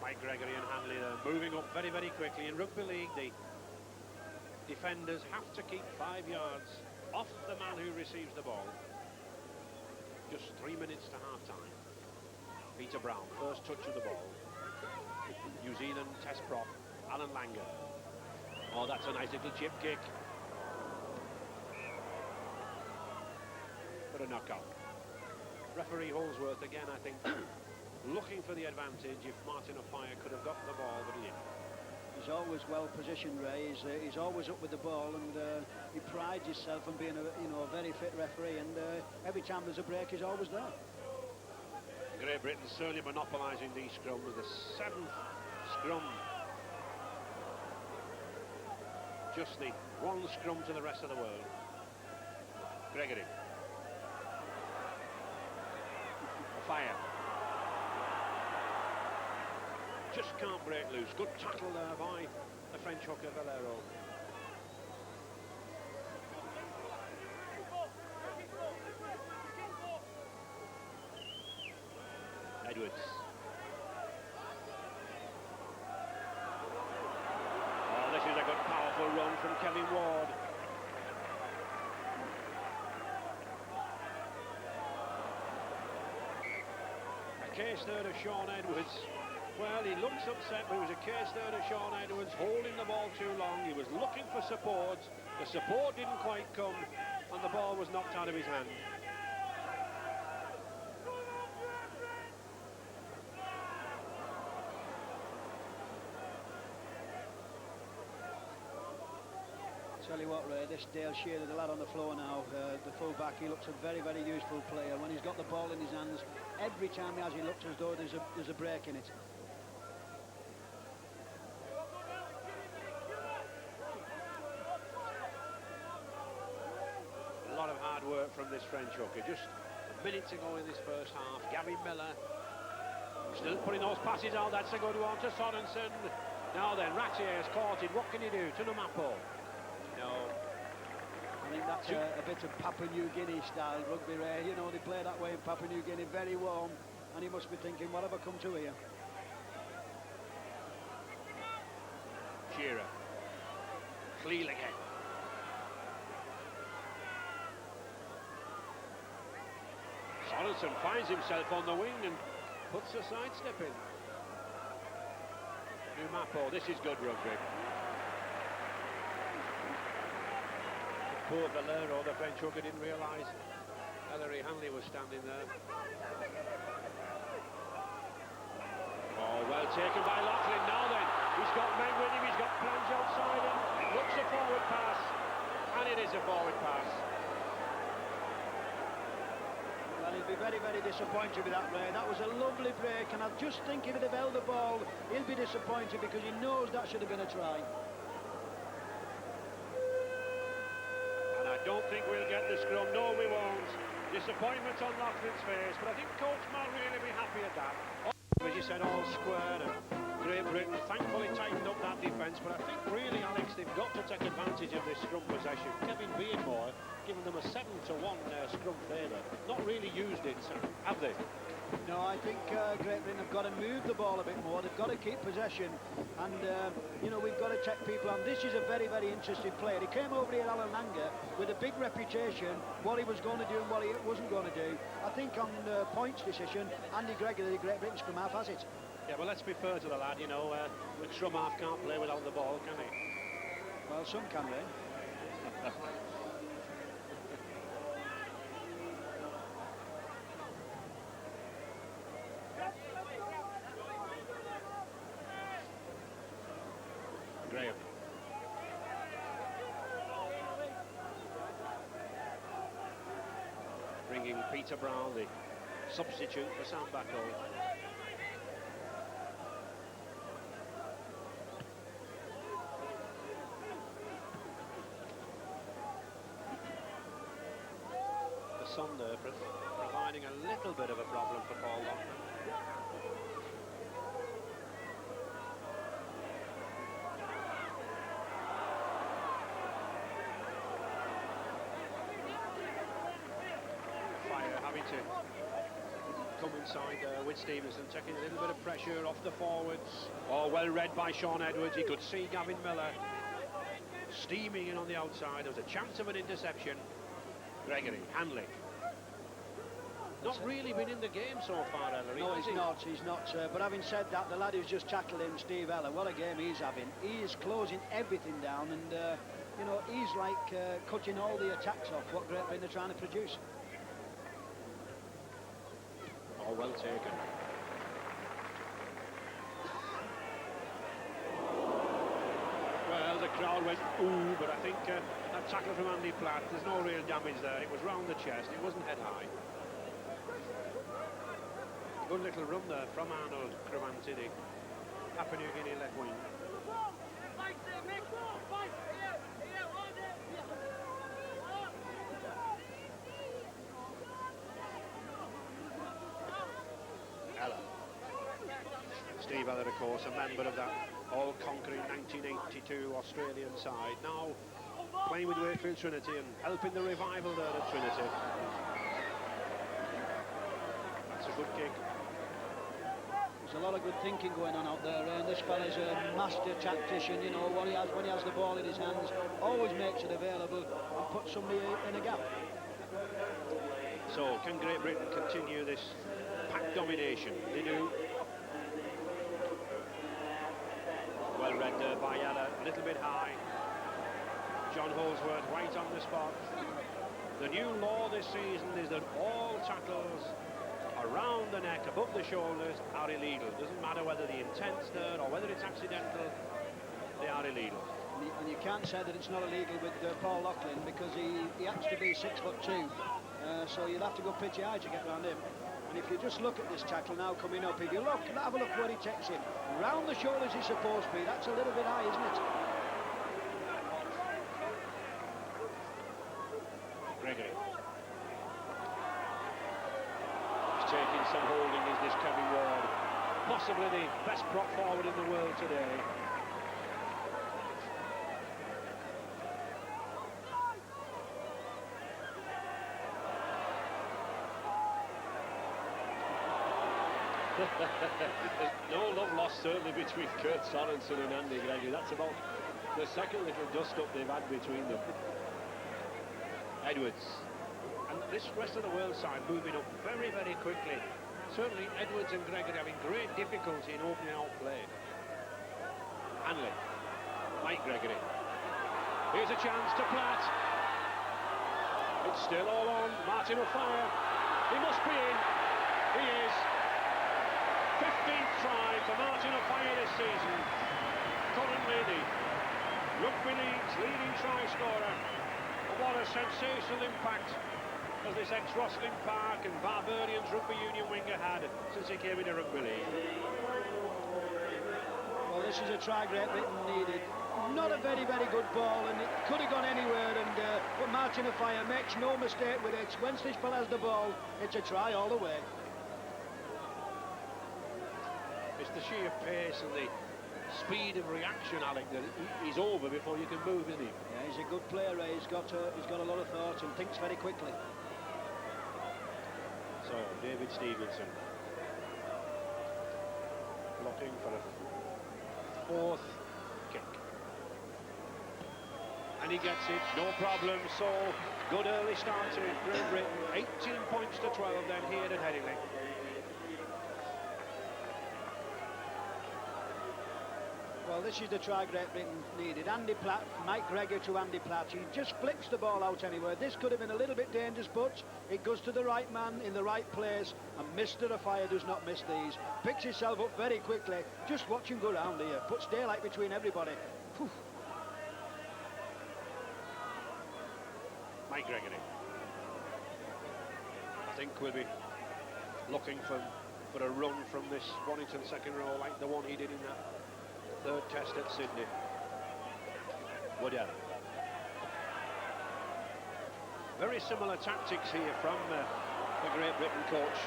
Mike Gregory and Hanley are moving up very, very quickly. In rugby league, the defenders have to keep 5 yards off the man who receives the ball. Just 3 minutes to half-time. Peter Brown, first touch of the ball. New Zealand test prop, Alan Langer. Oh, that's a nice little chip kick. For a knockout. Referee Holsworth again, I think, looking for the advantage if Martin Offiah could have got the ball, but he didn't. He's always well positioned, Ray. He's always up with the ball, and he prides himself on being a very fit referee. And every time there's a break, he's always there. Great Britain certainly monopolising these scrums. The 7th scrum. Just the one scrum to the rest of the world. Gregory. Fire. Just can't break loose. Good tackle there by the French hooker Valero. Edwards. Oh, this is a good powerful run from Kevin Ward. A case third of Sean Edwards. Well, he looks upset, but it was a case third of Sean Edwards holding the ball too long. He was looking for support. The support didn't quite come, and the ball was knocked out of his hand. Tell you what, Ray, this Dale Shearer, the lad on the floor now, the full-back, he looks a very, very useful player. When he's got the ball in his hands, every time he has, he looks as though there's a break in it. A lot of hard work from this French hooker. Just a minute to go in this first half. Gavin Miller still putting those passes out. That's a good one to Sorensen. Now then, Ratier has caught it. What can he do? To Numapo. No. I think that's a bit of Papua New Guinea style rugby, Ray. You know, they play that way in Papua New Guinea, very warm, and he must be thinking, what have I come to here? Shearer. Cleal again. Donaldson finds himself on the wing and puts a sidestep in. Numapo, this is good rugby. Poor Valero, the French hooker, didn't realise Ellery Hanley was standing there. Oh, well taken by Laughlin. Now then, he's got men with him, he's got plans outside him. Looks a forward pass, and it is a forward pass. Well, he'll be very, very disappointed with that, Ray. That was a lovely break, and I just think if he'd have held the ball, he'll be disappointed because he knows that should have been a try. And I don't think we'll get the scrum. No, we won't. Disappointment on Laughlin's face, but I think Coach Mal really be happy at that. As you said, all square, and Great Britain thankfully tightened up that defence, but I think really, Alex, they've got to take advantage of this scrum possession. Kevin Beardmore giving them a 7-1 scrum favour. Not really used it, have they? No, I think Great Britain have got to move the ball a bit more. They've got to keep possession, and you know, we've got to check people on. This is a very, very interesting player. He came over here, Alan Langer, with a big reputation, what he was going to do and what he wasn't going to do. I think on the points decision, Andy Gregory, the Great Britain scrum half, has it. Yeah, well, let's be fair to the lad, you know, the scrum half can't play without the ball, can he? Well, some can, Ray. Graham. Bringing Peter Brown, the substitute for Sam Backo. The sun there providing a little bit of a problem for Paul Loughlin. Having to come inside with Stevenson, taking a little bit of pressure off the forwards. Oh, well read by Sean Edwards. He could see Gavin Miller steaming in on the outside. There was a chance of an interception. Gregory, Hanley. Not really been in the game so far, Ellery. No, he's not. But having said that, the lad who's just tackled him, Steve Eller, what a game he's having. He is closing everything down, and you know, he's like cutting all the attacks off what Great Britain are trying to produce. Oh, well taken. Well, the crowd went ooh, but I think that tackle from Andy Platt, there's no real damage there. It was round the chest, it wasn't head high. Good little run there from Arnold Cravanti, the Papua New Guinea left wing. Steve Eller, of course, a member of that all-conquering 1982 Australian side, now playing with Wakefield Trinity and helping the revival there at Trinity. That's a good kick. There's a lot of good thinking going on out there, and this fella's a master tactician. You know, when he has the ball in his hands, always makes it available and puts somebody in a gap. So, can Great Britain continue this pack domination? They do. Well read there by Eller, a little bit high. John Holdsworth right on the spot. The new law this season is that all tackles around the neck, above the shoulders, are illegal. Doesn't matter whether the intent's there or whether it's accidental, they are illegal. And you can't say that it's not illegal with Paul Loughlin, because he has to be 6'2", so you'll have to go pretty high to get around him. And if you just look at this tackle now coming up, if you look, have a look where he takes him. Round the shoulders he's supposed to be. That's a little bit high, isn't it? Gregory. He's taking some holding, is this Kevin Ward. Possibly the best prop forward in the world today. No love lost certainly between Kurt Sorensen and Andy Gregory. That's about the second little dust-up they've had between them. Edwards. And this rest of the world side moving up very, very quickly. Certainly Edwards and Gregory having great difficulty in opening out play. Hanley, Mike Gregory. Here's a chance to Platt. It's still all on. Martin O'Fire. He must be in. He is. 15th try for Martin O'Fire this season. Currently the Rugby League's leading try scorer. What a sensational impact as this ex-Rosslyn Park and Barbarians Rugby Union winger had since he came into Rugby League. Well, this is a try Great Britain needed. Not a very, very good ball, and it could have gone anywhere, and but Martin O'Fire makes no mistake with it. Once this fella has the ball, it's a try all the way. It's the sheer pace and the speed of reaction, Alec, that he's over before you can move, isn't he? Yeah, he's a good player, Ray. He's got a lot of thoughts and thinks very quickly. So, David Stevenson blocking for a fourth kick. And he gets it, no problem. So, good early start to Great Britain. 18 points to 12 then here at Headingley. Well, this is the try Great Britain needed. Andy Platt, Mike Gregory to Andy Platt. He just flips the ball out anywhere. This could have been a little bit dangerous, but it goes to the right man in the right place, and Mr. O'Fire does not miss these. Picks himself up very quickly. Just watch him go round here. Puts daylight between everybody. Whew. Mike Gregory. I think we'll be looking for a run from this Bonington second row like the one he did in that third test at Sydney. Waddell. Very similar tactics here from the Great Britain coach,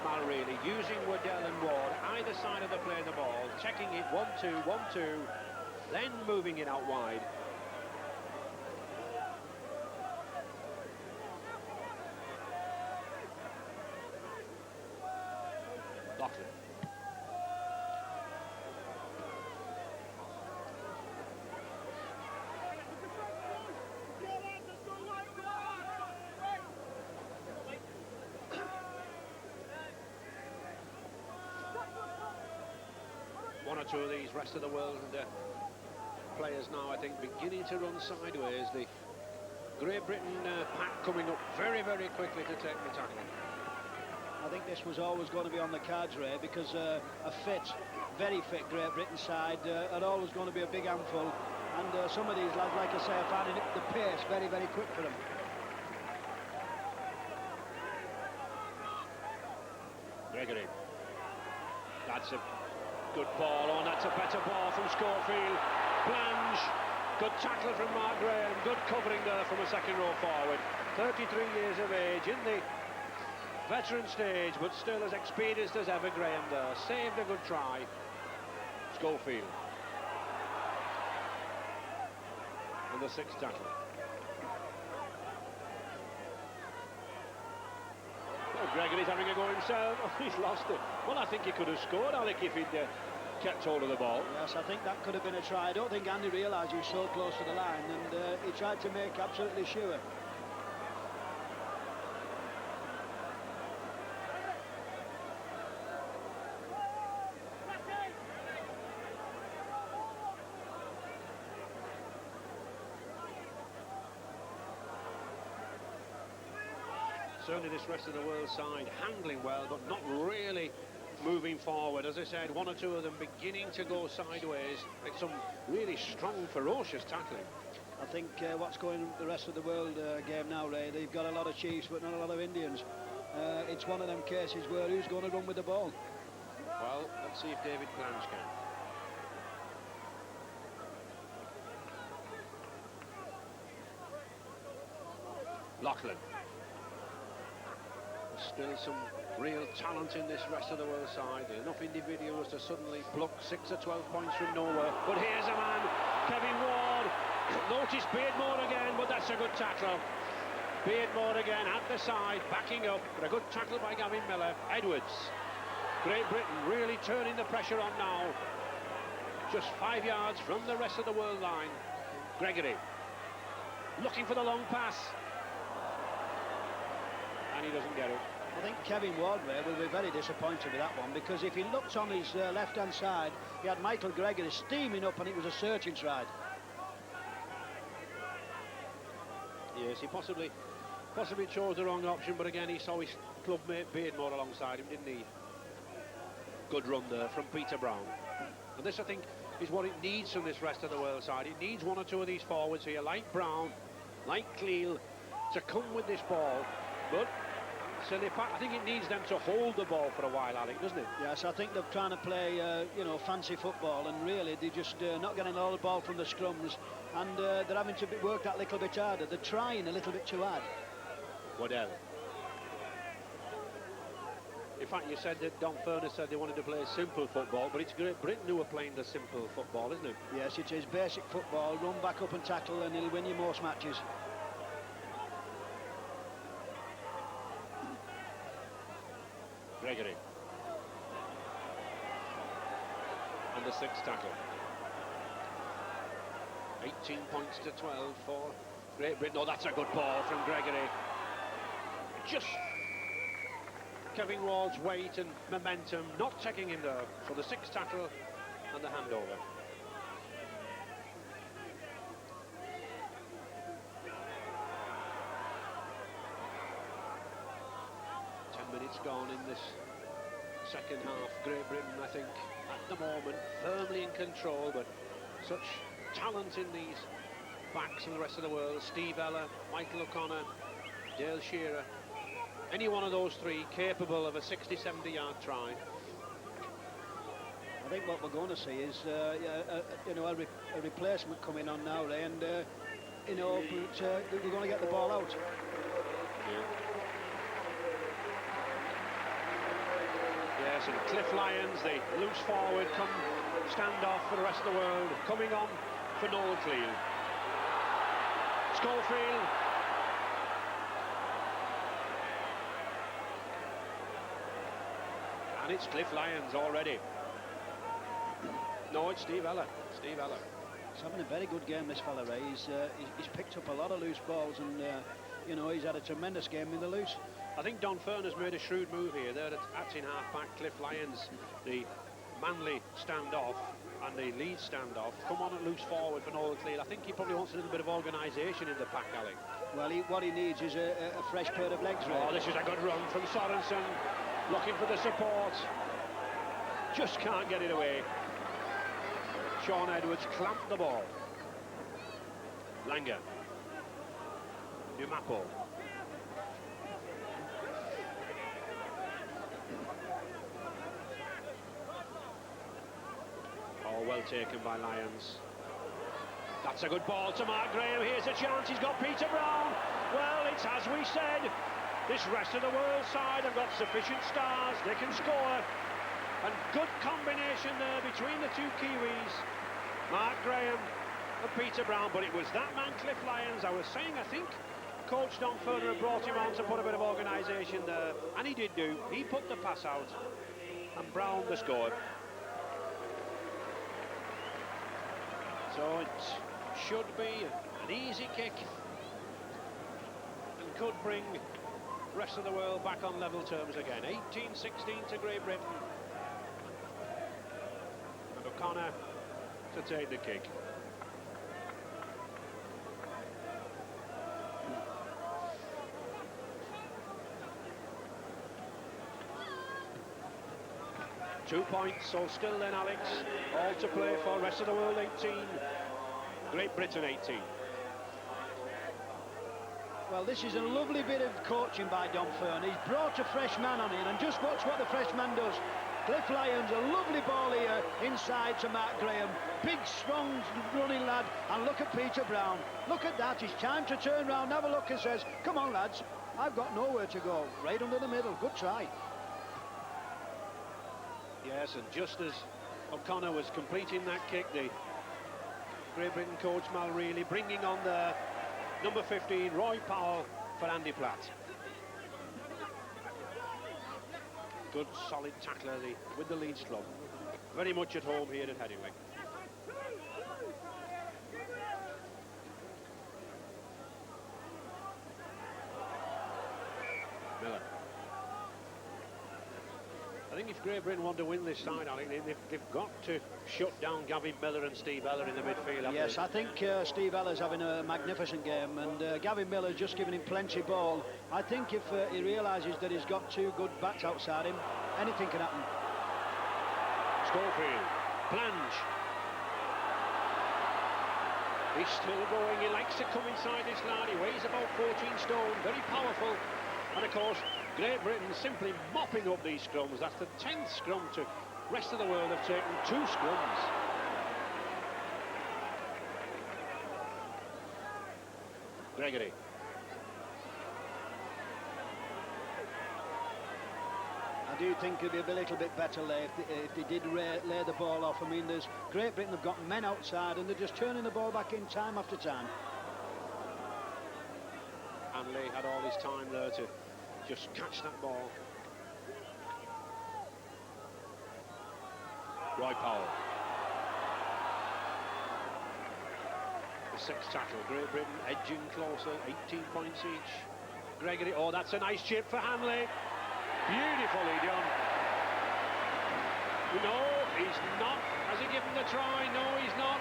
Mal Reilly, using Waddell and Ward either side of the play the ball, checking it 1-2, 1-2, then moving it out wide. Loughlin. One or two of these rest of the world players now, I think, beginning to run sideways. The Great Britain pack coming up very, very quickly to take the tackle. I think this was always going to be on the cards, Ray, because a fit, very fit Great Britain side are always going to be a big handful, and some of these lads, like I say, are finding the pace very, very quick for them. Gregory. That's a good ball, and that's a better ball from Schofield. Blanche, good tackle from Mark Graham, good covering there from a second row forward. 33 years of age, in the veteran stage, but still as experienced as ever. Graham there, saved a good try. Schofield. And the sixth tackle. Well, Gregory's having a go himself. Oh, he's lost it. Well, I think he could have scored, Alec, if he'd kept hold of the ball. Yes, I think that could have been a try. I don't think Andy realised he was so close to the line, and he tried to make absolutely sure. Certainly this rest of the world side handling well, but not really moving forward. As I said, one or two of them beginning to go sideways. Like some really strong, ferocious tackling. I think what's going on the rest of the world game now, Ray, they've got a lot of Chiefs, but not a lot of Indians. It's one of them cases where who's going to run with the ball? Well, let's see if David Blanche can. Loughlin. Still some real talent in this rest of the world side. Enough individuals to suddenly pluck 6 or 12 points from nowhere. But here's a man, Kevin Ward. Notice Beardmore again, but that's a good tackle. Beardmore again at the side, backing up. But a good tackle by Gavin Miller. Edwards. Great Britain really turning the pressure on now. Just 5 yards from the rest of the world line. Gregory looking for the long pass. he doesn't get it. I think Kevin Wardway will be very disappointed with that one, because if he looked on his left-hand side, he had Michael Gregory steaming up and it was a searching try. Yes, he possibly chose the wrong option, but again he saw his clubmate Beardmore alongside him, didn't he? Good run there from Peter Brown. And this, I think, is what it needs from this rest of the world side. It needs one or two of these forwards here, like Brown, like Cleal, to come with this ball. But I think it needs them to hold the ball for a while, Alec, doesn't it? Yes, I think they're trying to play, you know, fancy football, and really they're just not getting all the ball from the scrums, and they're having to work that little bit harder. They're trying a little bit too hard. Waddell. In fact, you said that Don Furness said they wanted to play simple football, but it's Great Britain who are playing the simple football, isn't it? Yes, it is basic football. Run back up and tackle, and he'll win you most matches. Gregory. And the sixth tackle. 18 points to 12 for Great Britain. Oh, that's a good ball from Gregory. Just Kevin Ward's weight and momentum not checking him there. So the sixth tackle and the handover. Minutes gone in this second half. Great Britain, I think, at the moment, firmly in control, but such talent in these backs of the rest of the world. Steve Ella, Michael O'Connor, Dale Shearer. Any one of those three capable of a 60-70 yard try. I think what we're going to see is, you know, a replacement coming on now, Ray, and you know, but, we're going to get the ball out. Yeah. Yes, and Cliff Lyons, the loose forward, come stand off for the rest of the world. Coming on for Noel Cleal. Schofield. And it's Cliff Lyons already. No, it's Steve Ella. Steve Ella. He's having a very good game, this fella, Ray. He's picked up a lot of loose balls, and you know, he's had a tremendous game in the loose. I think Don Furness made a shrewd move here. There at in half-back, Cliff Lyons, the Manly stand-off and the lead stand-off, come on at loose forward for Noel Cleal. I think he probably wants a little bit of organisation in the pack, Alec. Well, what he needs is a fresh pair of legs, Ray. Oh, this is a good run from Sorensen, looking for the support. Just can't get it away. Sean Edwards clamped the ball. Langer. Numapo. Oh, well taken by Lyons. That's a good ball to Mark Graham. Here's a chance. He's got Peter Brown. Well, it's as we said. This rest of the world side have got sufficient stars. They can score. And good combination there between the two Kiwis, Mark Graham and Peter Brown. But it was that man, Cliff Lyons. I was saying, I think Coach Don Furner had brought him on to put a bit of organisation there. And he did do. He put the pass out. And Brown the score. So it should be an easy kick. And could bring the rest of the world back on level terms again. 18-16 to Great Britain. O'Connor to take the kick. Two points, so still then, Alex. All to play for. Rest of the world 18. Great Britain 18. Well, this is a lovely bit of coaching by Don Furner. He's brought a fresh man on in, and just watch what the fresh man does. Cliff Lyons, a lovely ball here inside to Mark Graham. Big, strong, running lad. And look at Peter Brown. Look at that. It's time to turn round, have a look, and says, come on, lads. I've got nowhere to go. Right under the middle. Good try. Yes, and just as O'Connor was completing that kick, the Great Britain coach Mal Reilly bringing on the number 15, Roy Powell, for Andy Platt. Good, solid tackler with the Leeds club. Very much at home here at Headingley. Miller. I think if Great Britain want to win this side, I think they've got to shut down Gavin Miller and Steve Ella in the midfield. Yes, I think Steve Ella's having a magnificent game, and Gavin Miller's just giving him plenty ball. I think if he realises that he's got two good backs outside him, anything can happen. Schofield, plunge. He's still going. He likes to come inside this lad. He weighs about 14 stone, very powerful. And of course, Great Britain simply mopping up these scrums. That's the 10th scrum to rest of the world have taken 2 scrums. Gregory. I do think it'd be a little bit better lay if they did lay the ball off. I mean, there's Great Britain have got men outside and they're just turning the ball back in time after time. Hanley had all his time there to just catch that ball. Roy Powell. The 6th tackle. Great Britain edging closer, 18 points each. Gregory, oh, that's a nice chip for Hanley. Beautifully done. No, he's not. Has he given the try? No, he's not.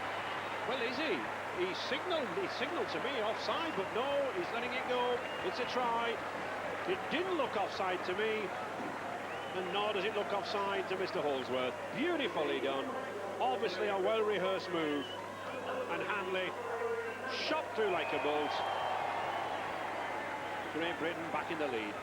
Well, is he? He signalled to me offside, but no, he's letting it go. It's a try. It didn't look offside to me, and nor does it look offside to Mr. Holsworth. Beautifully done. Obviously a well-rehearsed move, and Hanley shot through like a bolt. Great Britain back in the lead.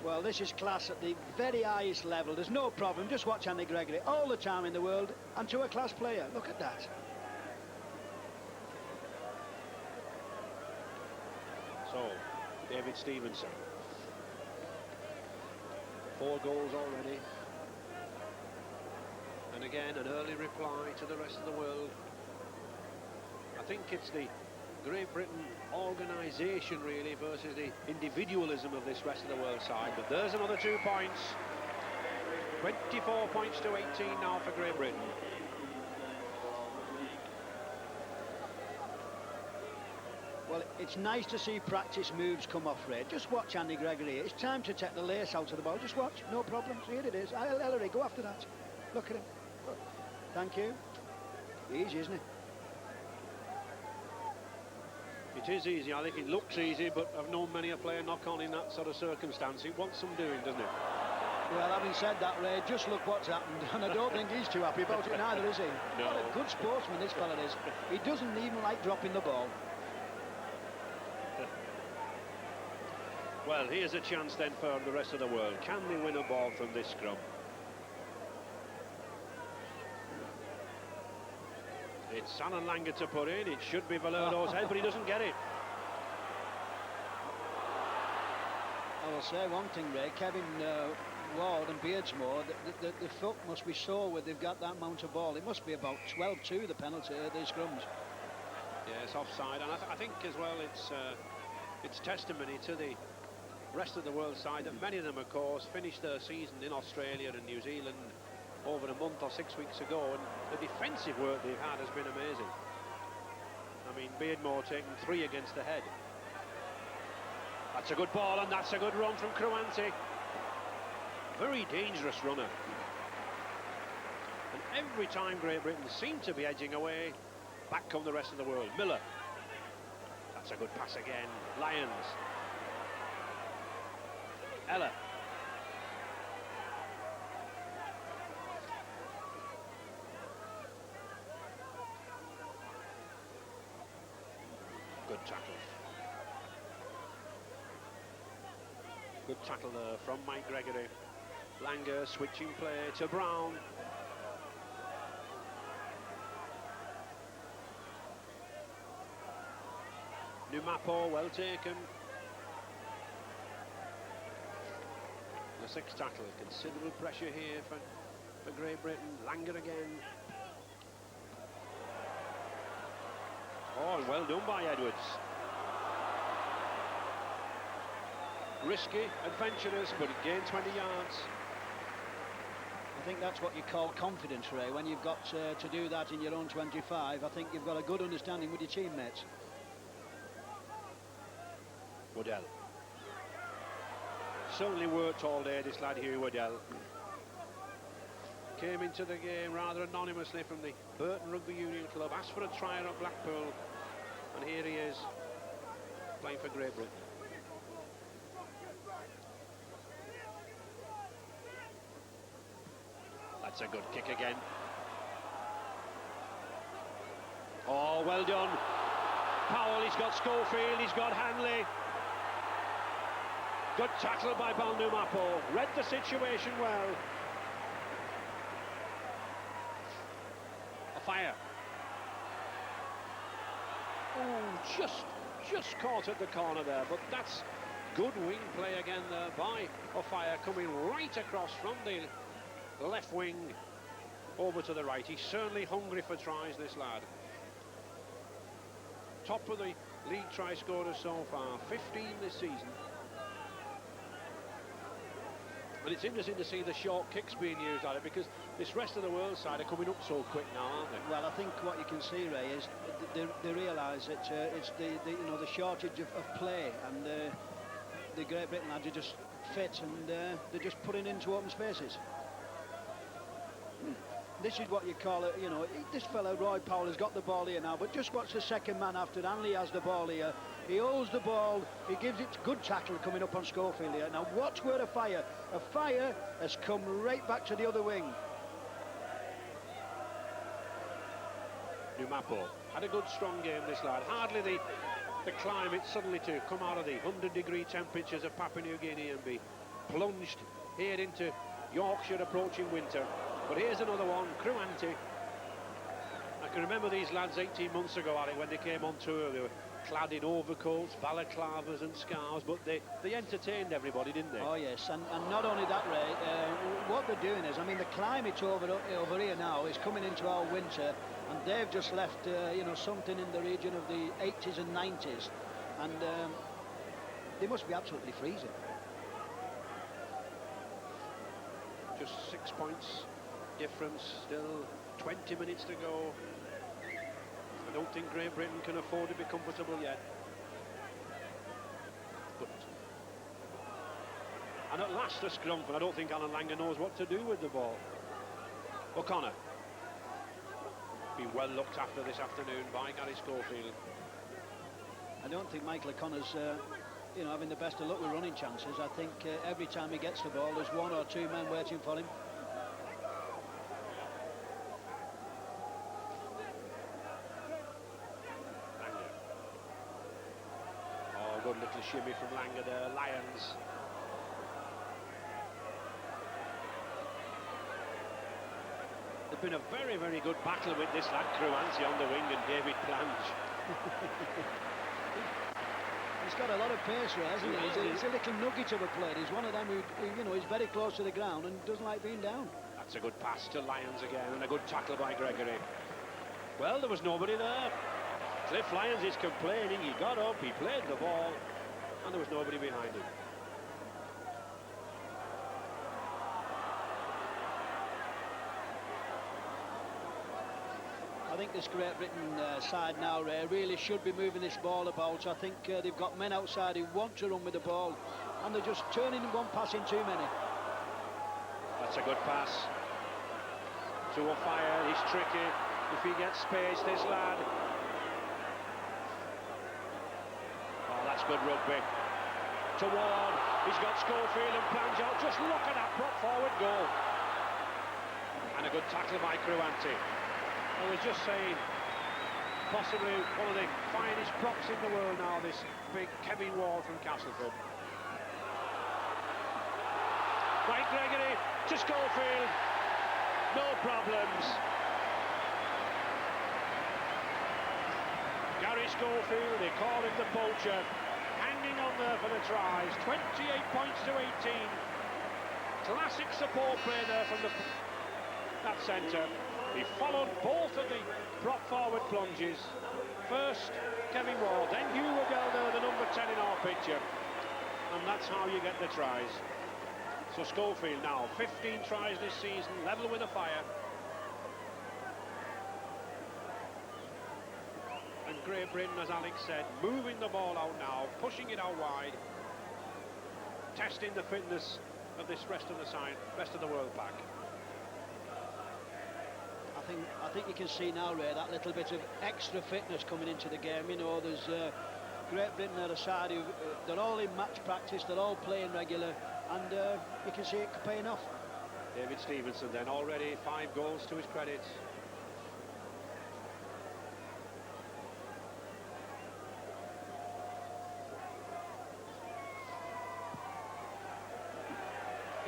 Well, this is class at the very highest level. There's no problem. Just watch Andy Gregory all the time in the world, and to a class player. Look at that. So, David Stevenson. 4 goals already. And again, an early reply to the rest of the world. I think it's the Great Britain organisation really versus the individualism of this rest of the world side. But there's another 2 points. 24 points to 18 now for Great Britain. Well, it's nice to see practice moves come off, Ray. Just watch Andy Gregory. It's time to take the lace out of the ball. Just watch, no problems. Here it is. Ellery, go after that. Look at him. Thank you. Easy, isn't it? It is easy. I think it looks easy, but I've known many a player knock on in that sort of circumstance. It wants some doing, doesn't it? Well, having said that, Ray, just look what's happened, and I don't think he's too happy about it neither, is he? No. What a good sportsman this fella is. He doesn't even like dropping the ball. Well, here's a chance then for the rest of the world. Can they win a ball from this scrum? It's Alan Langer to put in. It should be Valerdo's head, but he doesn't get it. I will say one thing, Ray. Kevin Ward and Beardsmore, the foot must be sore where they've got that amount of ball. It must be about 12-2, the penalty, these scrums. Yes, offside, and I think as well it's testimony to the rest of the world side that many of them, of course, finished their season in Australia and New Zealand over a month or 6 weeks ago, and the defensive work they've had has been amazing. I mean, Beardmore taking 3 against the head. That's a good ball, and that's a good run from Cruanti. Very dangerous runner. And every time Great Britain seem to be edging away, back come the rest of the world. Miller. That's a good pass again. Lyons. Ella. Good tackle. Good tackle there from Mike Gregory. Langer switching play to Brown. Numapo, well taken. The 6th tackle. Considerable pressure here for Great Britain. Langer again. Oh, and well done by Edwards. Risky, adventurous, but it gained 20 yards. I think that's what you call confidence, Ray. When you've got to do that in your own 25, I think you've got a good understanding with your teammates. Waddell. Certainly worked all day, this lad Hugh Waddell. Came into the game rather anonymously from the Burton Rugby Union Club, asked for a try at Blackpool, and here he is, playing for Great Britain. That's a good kick again. Oh, well done. Powell, he's got Schofield, he's got Hanley. Good tackle by Balnumapo. Read the situation well. A fire. Oh, just caught at the corner there, but that's good wing play again there by Ofire, coming right across from the left wing over to the right. He's certainly hungry for tries, this lad. Top of the league try scorers so far, 15 this season. And it's interesting to see the short kicks being used at it, because this rest of the world side are coming up so quick now, aren't they? Well, I think what you can see, Ray, is they realise that it's the shortage of play, and the Great Britain lads are just fit, and they're just putting into open spaces. This is what you call it, this fellow Roy Powell has got the ball here now, but just watch the second man after Hanley has the ball here. He holds the ball, he gives it good tackle coming up on Schofield here. Now watch where Ofire has come right back to the other wing. Numapo had a good strong game, this lad. Hardly the climate suddenly to come out of the 100-degree temperatures of Papua New Guinea and be plunged here into Yorkshire approaching winter. But here's another one, Cruanti. I can remember these lads 18 months ago, Alec, when they came on tour. They were clad in overcoats, balaclavas and scarves, but they entertained everybody, didn't they? Oh yes, and not only that, Ray, what they're doing is, I mean, the climate over here now is coming into our winter, and they've just left something in the region of the 80s and 90s, and they must be absolutely freezing. Just 6 points difference, still 20 minutes to go. I don't think Great Britain can afford to be comfortable yet. But, and at last a scrum, and I don't think Alan Langer knows what to do with the ball. O'Connor. Been well looked after this afternoon by Gary Schofield. I don't think Michael O'Connor's having the best of luck with running chances. I think every time he gets the ball, there's one or two men waiting for him. Good little shimmy from Langer there, Lyons. There's been a very, very good battle with this lad Cruanti on the wing and David Plange. He's got a lot of pace, hasn't he? He's a little nugget of a player. He's one of them who is very close to the ground and doesn't like being down. That's a good pass to Lyons again, and a good tackle by Gregory. Well, there was nobody there. Cliff Lyons is complaining. He got up, he played the ball, and there was nobody behind him. I think this Great Britain side now, Ray, really should be moving this ball about. I think they've got men outside who want to run with the ball, and they're just turning one pass in too many. That's a good pass to Ofire. He's tricky. If he gets space, this lad. Oh, that's good rugby. To Ward. He's got Schofield and Plange out. Just look at that prop forward goal. And a good tackle by Cruanti. I was just saying, possibly one of the finest props in the world now, this big Kevin Ward from Castleford. Right, Gregory to Schofield. No problems. Gary Schofield, they call him the poacher, hanging on there for the tries. 28 points to 18. Classic support play there from that centre. He followed both of the prop forward plunges. First Kevin Ward, then Hugh Waddell there, the number 10 in our picture. And that's how you get the tries. So Schofield now, 15 tries this season, level with a fire. And Great Britain, as Alex said, moving the ball out now, pushing it out wide, testing the fitness of this rest of the side, rest of the world pack. I think you can see now, Ray, that little bit of extra fitness coming into the game. You know, there's Great Britain at a side who they're all in match practice, they're all playing regular, and you can see it paying off. David Stevenson then, already 5 goals to his credit.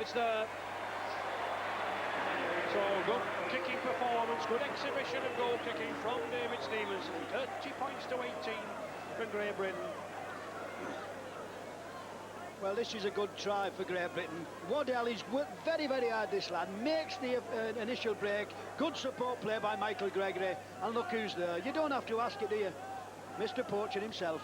It's there. So good kicking performance, good exhibition of goal kicking from David Stevenson. 30 points to 18 for Great Britain. Well, this is a good try for Great Britain. Waddell is worked very, very hard, this lad. Makes the initial break. Good support play by Michael Gregory. And look who's there. You don't have to ask it, do you? Mr. Poacher himself.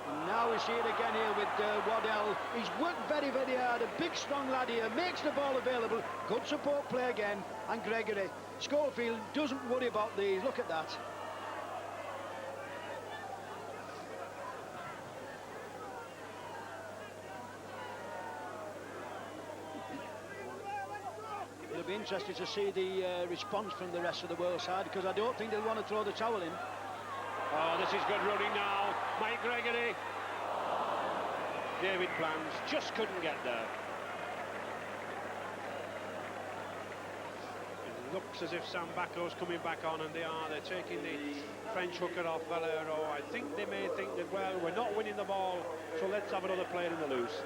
And now we see it again here with Waddell. He's worked very, very hard. A big, strong lad here. Makes the ball available. Good support play again. And Gregory. Schofield doesn't worry about these. Look at that. It'll be interesting to see the response from the rest of the world side, because I don't think they'll want to throw the towel in. Oh, this is good running now. Mike Gregory. David Plans just couldn't get there. It looks as if Sam Baco's coming back on, and they are. They're taking the French hooker off Valero. I think they may think that, well, we're not winning the ball, so let's have another player in the loose.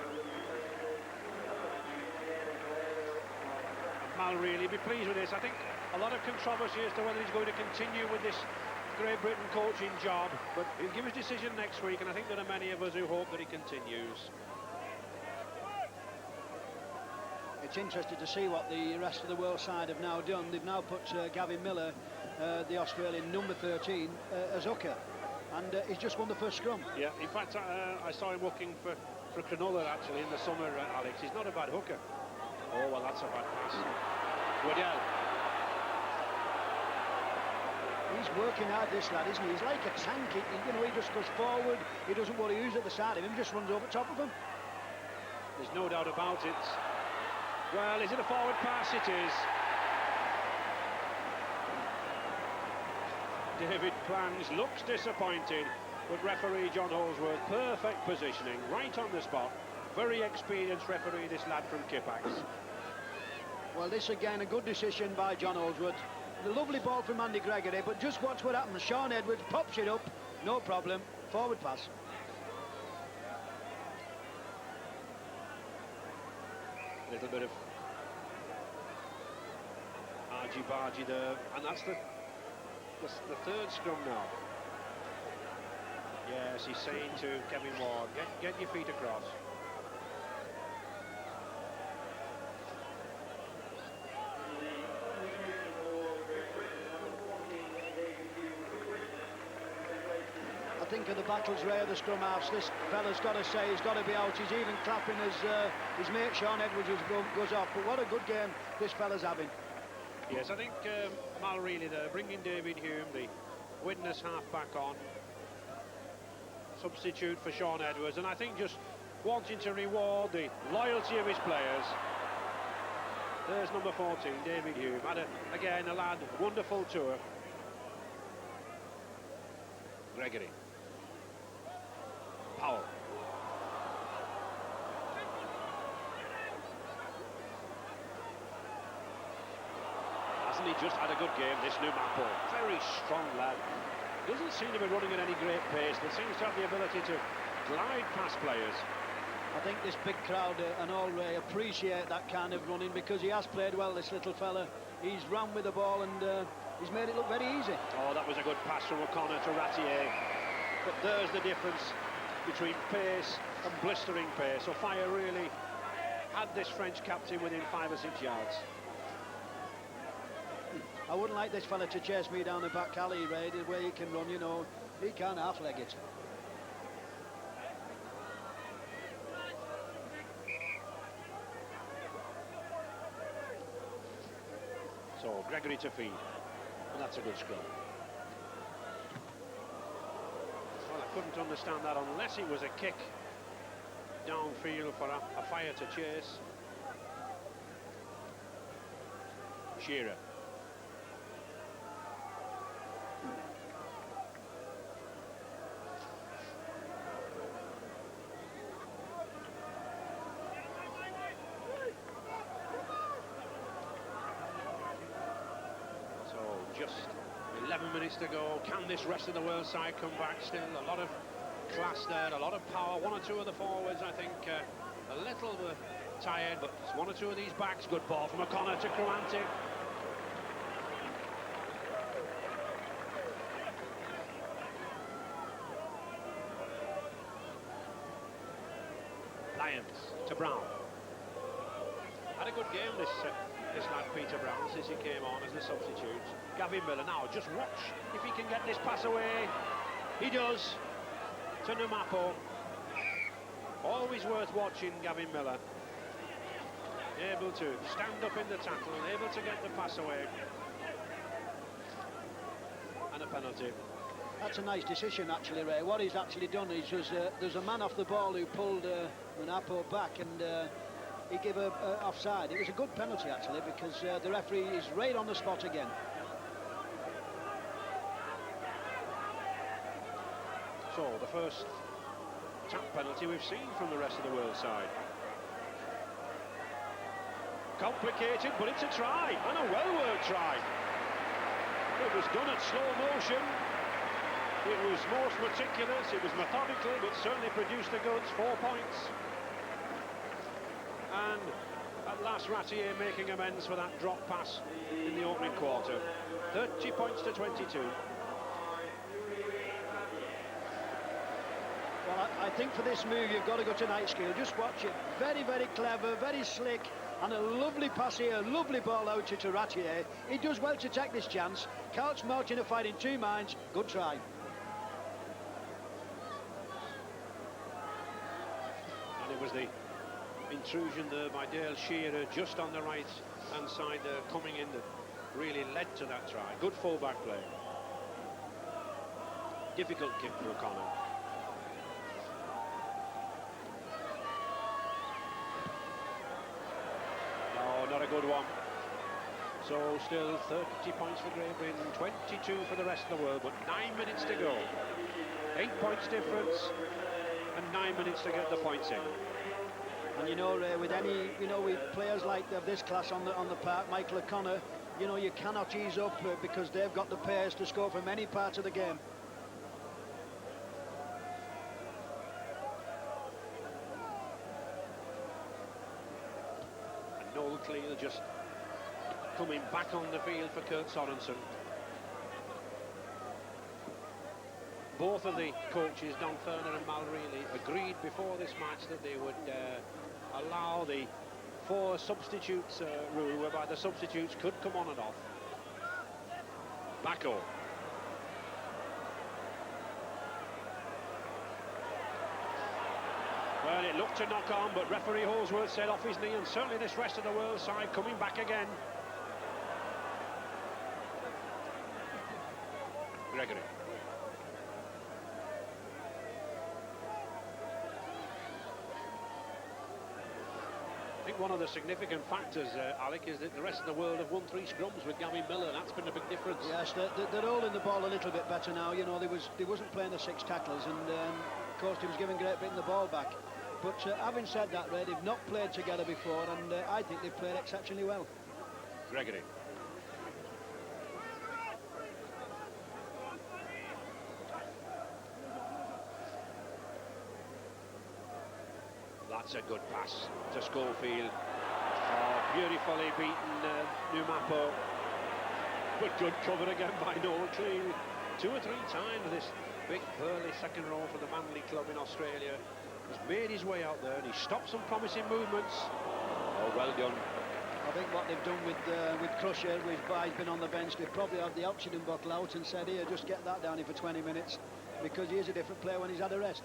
Mal really be pleased with this. I think a lot of controversy as to whether he's going to continue with this Great Britain coaching job, but he'll give his decision next week, and I think there are many of us who hope that he continues. It's interesting to see what the rest of the world side have now done. They've now put Gavin Miller, the Australian number 13, as hooker, and he's just won the first scrum. Yeah, in fact, I saw him working for Cronulla actually in the summer, Alex. He's not a bad hooker. Oh, well, that's a bad pass. Waddell. He's working hard, this lad, isn't he? He's like a tank. You know, he just goes forward. He doesn't worry who's at the side of him. Just runs over top of him. There's no doubt about it. Well, is it a forward pass? It is. David Plans looks disappointed, but referee John Holsworth, perfect positioning, right on the spot. Very experienced referee, this lad from Kippax. Well, this again, a good decision by John Holsworth. The lovely ball from Andy Gregory, but just watch what happens. Sean Edwards pops it up, no problem. Forward pass. A little bit of argy-bargy there, and that's the third scrum now. Yes, he's saying to Kevin Ward, get your feet across. I think of the battles, Ray, of the scrum halves. This fella's got to say he's got to be out. He's even clapping as his mate Sean Edwards goes off. But what a good game this fella's having. Yes, I think Mal Reilly there, bringing David Hume, the Widnes half-back on. Substitute for Sean Edwards. And I think just wanting to reward the loyalty of his players. There's number 14, David Hume. Had, again, a lad, wonderful tour. Gregory. Powell. Hasn't he just had a good game, this Numapo? Very strong lad. Doesn't seem to be running at any great pace, but seems to have the ability to glide past players. I think this big crowd and all Ray appreciate that kind of running, because he has played well, this little fella. He's run with the ball and he's made it look very easy. Oh, that was a good pass from O'Connor to Ratier. But there's the difference between pace and blistering pace. So Fire really had this French captain within 5 or 6 yards. I wouldn't like this fella to chase me down the back alley, Ray, the way he can run, you know. He can't half-leg it. Gregory to feed. And that's a good scrum. Well, I couldn't understand that unless it was a kick downfield for a fire to chase. Shearer. So just 11 minutes to go. Can this rest of the world side come back still? A lot of class there, a lot of power. One or two of the forwards, I think, a little tired, but it's one or two of these backs. Good ball from O'Connor to Krouanti. Lyons to Brown. Had a good game this lad Peter Brown since he came on as a substitute. Gavin Miller now, just watch if he can get this pass away. He does to Numapo. Always worth watching, Gavin Miller. Able to stand up in the tackle and able to get the pass away. And a penalty. That's a nice decision, actually, Ray. What he's actually done is there's a man off the ball who pulled Numapo back, and he gave a offside. It was a good penalty, actually, because the referee is right on the spot again. So the first tap penalty we've seen from the rest of the world side. Complicated, but it's a try, and a well-worked try. It was done at slow motion. It was most meticulous, it was methodical, but certainly produced the goods. 4 points. And at last, Ratier making amends for that drop pass in the opening quarter. 30 points to 22. Well, I think for this move, you've got to go to Nightskill. Just watch it. Very, very clever, very slick, and a lovely pass here, a lovely ball out to Ratier. He does well to take this chance. Carlton Martin are fighting two minds. Good try. And it was the intrusion there by Dale Shearer just on the right hand side there, coming in, that really led to that try. Good full-back play. Difficult kick for O'Connor. No, not a good one. So still 30 points for Great Britain, 22 for the rest of the world, but 9 minutes to go. 8 points difference and 9 minutes to get the points in. And you know, Ray, with any, with players like of this class on the park, Michael O'Connor, you cannot ease up because they've got the pace to score from any part of the game. And Noel Cleal just coming back on the field for Kurt Sorensen. Both of the coaches, Don Ferner and Mal Reilly, agreed before this match that they would allow the 4 substitutes rule, whereby the substitutes could come on and off. Bacco. Well, it looked to knock on, but referee Holsworth said off his knee, and certainly this rest of the world side coming back again. Gregory. I think one of the significant factors, Alec, is that the rest of the world have won 3 scrums with Gavin Miller. That's been a big difference. Yes, they're holding the ball a little bit better now. They wasn't playing the 6 tacklers, and of course he was giving Great Britain the ball back. But having said that, Ray, they've not played together before, and I think they've played exceptionally well. Gregory. That's a good pass to Schofield. Oh, beautifully beaten Numapo. But good cover again by Noel Cleal. 2 or 3 times this big burly second row for the Manly club in Australia has made his way out there, and he stopped some promising movements. Oh, well done. I think what they've done with Crusher, with By's been on the bench, they've probably had the oxygen bottle out and said, here, just get that down here for 20 minutes, because he is a different player when he's had a rest.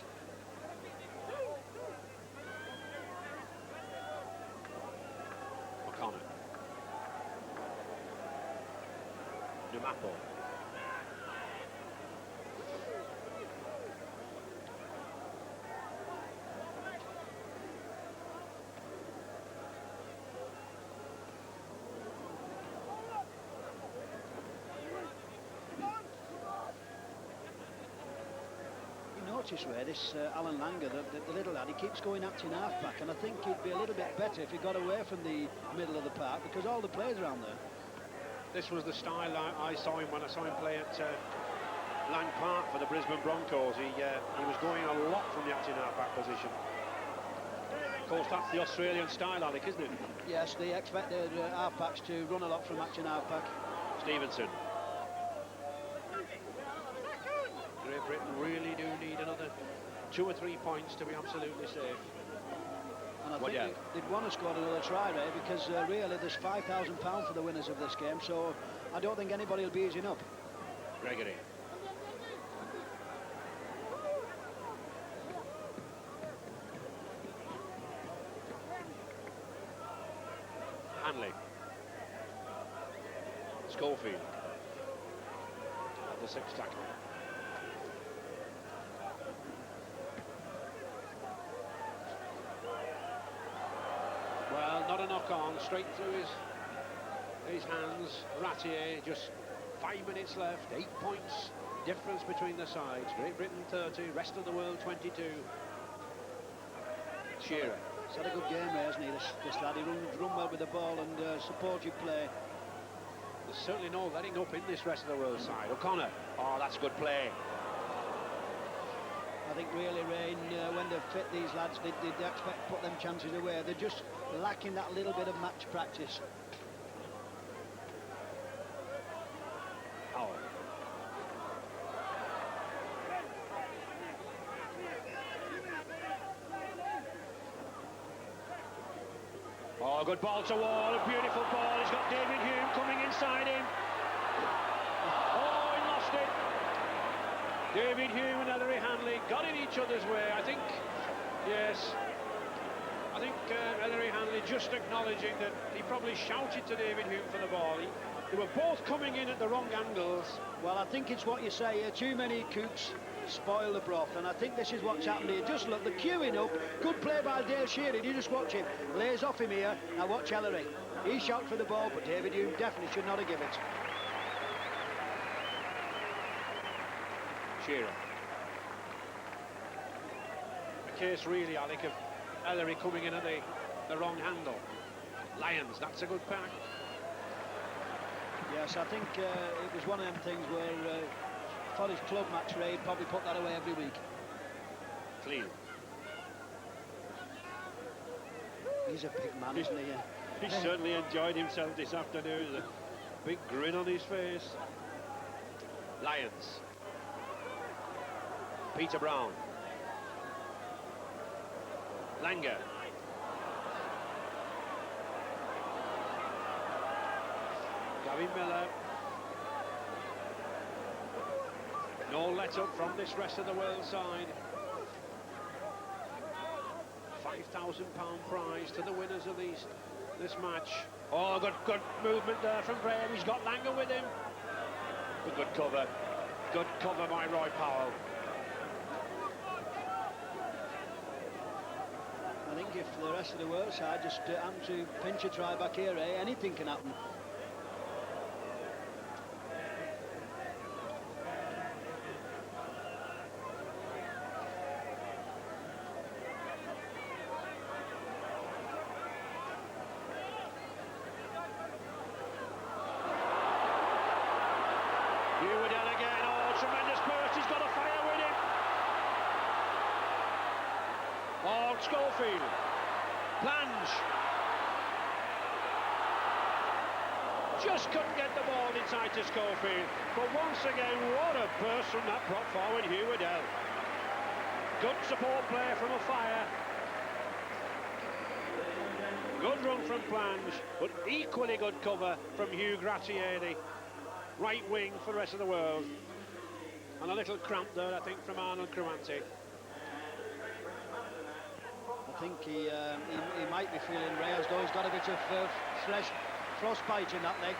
Numapo. Notice where this Alan Langer, the little lad, he keeps going acting half-back, and I think he'd be a little bit better if he got away from the middle of the park, because all the players around there. This was the style I saw him when I saw him play at Lang Park for the Brisbane Broncos. He was going a lot from the acting half-back position. Of course, that's the Australian style, Alec, isn't it? Yes, they expect their half-backs to run a lot from acting half-back. Stevenson. Great Britain really do need another 2 or 3 points to be absolutely safe. And I think they'd want to score another try, Ray, because really there's £5,000 for the winners of this game, so I don't think anybody will be easing up. Gregory. Hanley. Schofield. At the sixth tackle. Well, not a knock on, straight through his hands. Ratier, just 5 minutes left, 8 points difference between the sides. Great Britain 30, rest of the world 22. Shearer. He's had a good game, Ray, hasn't he, this lad? He run well with the ball and supportive play. There's certainly no letting up in this rest of the world side. O'Connor, oh, that's good play. I think really, Ray, when they've fit these lads, they expect to put them chances away. They're just lacking that little bit of match practice. Howell. Oh, good ball to Wall, a beautiful ball. He's got David Hume coming inside him. Oh, he lost it. David Hume and Ellery Hanley got in each other's way. I think, yes, I think Ellery Hanley just acknowledging that he probably shouted to David Hume for the ball. They were both coming in at the wrong angles. Well, I think it's what you say here. Too many cooks spoil the broth, and I think this is what's happened here. Just look, the queuing up. Good play by Dale Shearer. You just watch him. Lays off him here. Now watch Ellery. He shot for the ball, but David Hume definitely should not have given it. Shearer. A case really, Alec, of Ellery coming in at the wrong handle. Lyons, that's a good pack. Yes, I think it was one of them things where for his club match, Ray, he'd probably put that away every week. Clean. He's a big man, isn't he? He certainly enjoyed himself this afternoon. A big grin on his face. Lyons. Peter Brown. Langer. Gavin Miller. No let up from this rest of the world side. £5,000 prize to the winners of this match. Oh, good movement there from Graham. He's got Langer with him. But good cover. Good cover by Roy Powell. I think if the rest of the world side just happen to pinch a try back here, anything can happen. Schofield, plunge, just couldn't get the ball inside to Schofield, but once again, what a burst from that prop forward, Hugh Waddell. Good support play from Offiah, good run from Plange, but equally good cover from Hugh Gratieri, right wing for the rest of the world, and a little cramp there, I think, from Arnold Cruanti. I think he might be feeling Ray though he's got a bit of fresh frostbite in that leg.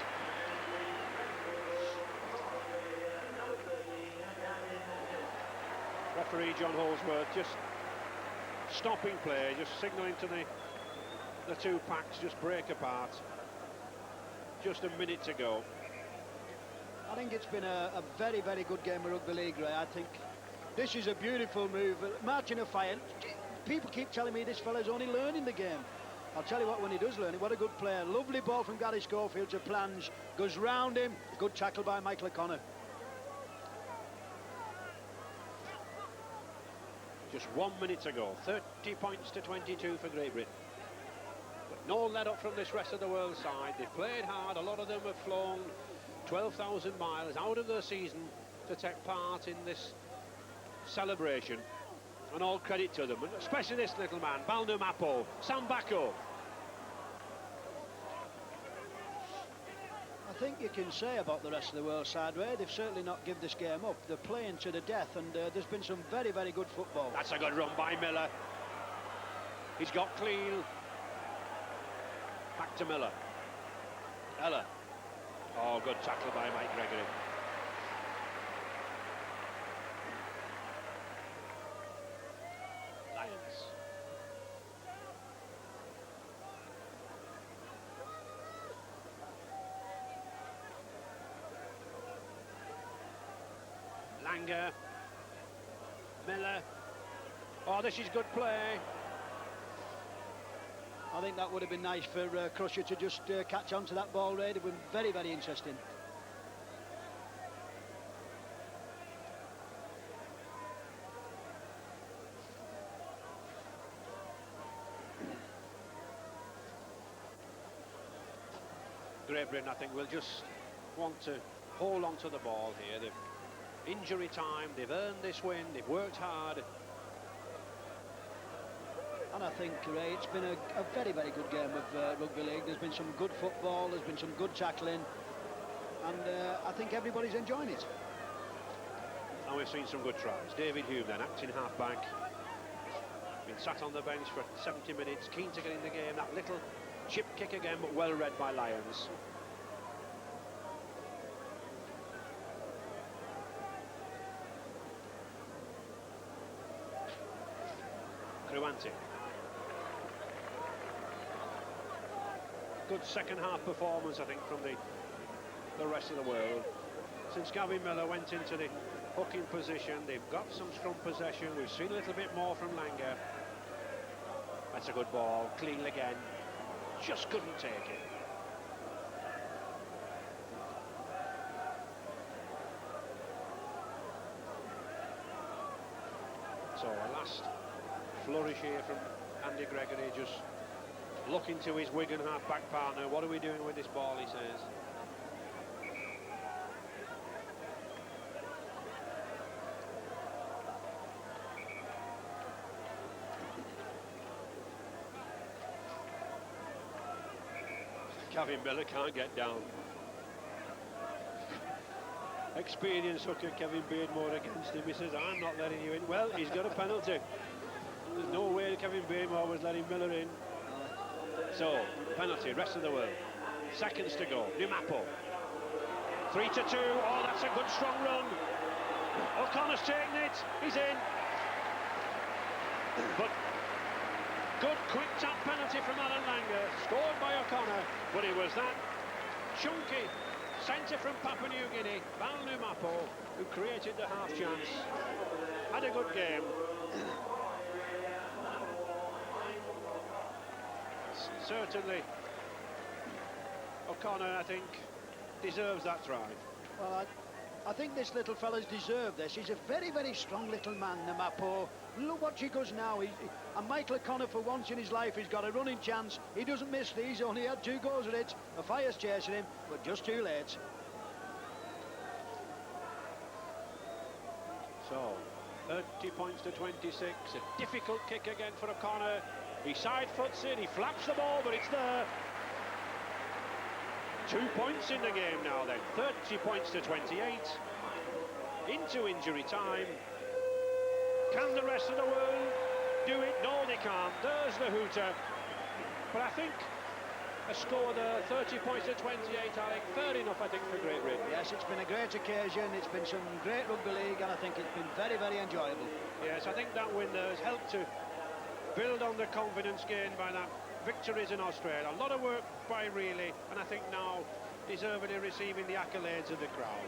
Referee John Holsworth just stopping play, just signalling to the two packs just break apart. Just a minute to go. I think it's been a very, very good game of rugby league, Ray. I think this is a beautiful move. Marching a fire. People keep telling me this fella's only learning the game. I'll tell you what, when he does learn it, what a good player. Lovely ball from Gary Schofield to plunge. Goes round him. Good tackle by Michael O'Connor. Just 1 minute to go. 30 points to 22 for Great Britain. But no let up from this rest of the world side. They've played hard. A lot of them have flown 12,000 miles out of their season to take part in this celebration. And all credit to them, and especially this little man, Balnu Mapo, Sam Bako. I think you can say about the rest of the world side, Ray, they've certainly not given this game up. They're playing to the death, and there's been some very, very good football. That's a good run by Miller. He's got clean. Back to Miller. Ella. Oh, good tackle by Mike Gregory. Lions. Langer. Miller. Oh, this is good play. I think that would have been nice for Crusher to just catch on to that ball, Ray. It would have been very, very interesting. Great Britain, I think, will just want to hold on to the ball here. They've injury time, they've earned this win, they've worked hard. And I think, Ray, it's been a very, very good game of rugby league. There's been some good football, there's been some good tackling, and I think everybody's enjoying it. And we've seen some good tries. David Hume then, acting half-back. Been sat on the bench for 70 minutes, keen to get in the game. That little chip kick again, but well read by Lyons. Kruanti. Good second half performance, I think, from the rest of the world. Since Gavin Miller went into the hooking position, they've got some scrum possession. We've seen a little bit more from Langer. That's a good ball, clean again. Just couldn't take it. So a last flourish here from Andy Gregory, just looking to his Wigan half-back partner. What are we doing with this ball, he says. Kevin Miller can't get down. Experienced hooker Kevin Beardmore against him. He says, I'm not letting you in. Well, he's got a penalty. There's no way Kevin Beardmore was letting Miller in. So, penalty, rest of the world. Seconds to go. Numapo. 3-2. Oh, that's a good strong run. O'Connor's taken it. He's in. But good quick tap penalty from Alan Langer, scored by O'Connor, but it was that chunky centre from Papua New Guinea, Balnu Mapo, who created the half chance. Had a good game. Certainly, O'Connor, I think, deserves that try. Well, I think this little fella's deserved this. He's a very, very strong little man, Namapo. Look what he goes now. And Michael O'Connor, for once in his life, he's got a running chance. He doesn't miss these. Only had 2 goals at it. The fire's chasing him, but just too late. So, 30 points to 26. A difficult kick again for O'Connor. He side foots it, he flaps the ball, but it's there. 2 points in the game now then. 30 points to 28. Into injury time. Can the rest of the world do it? No, they can't. There's the hooter. But I think a score there, 30 points to 28, Alec. Fair enough, I think, for Great Britain. Yes, it's been a great occasion. It's been some great rugby league, and I think it's been very, very enjoyable. Yes, I think that win there has helped to build on the confidence gained by that victories in Australia. A lot of work by Reilly, and I think now deservedly receiving the accolades of the crowd.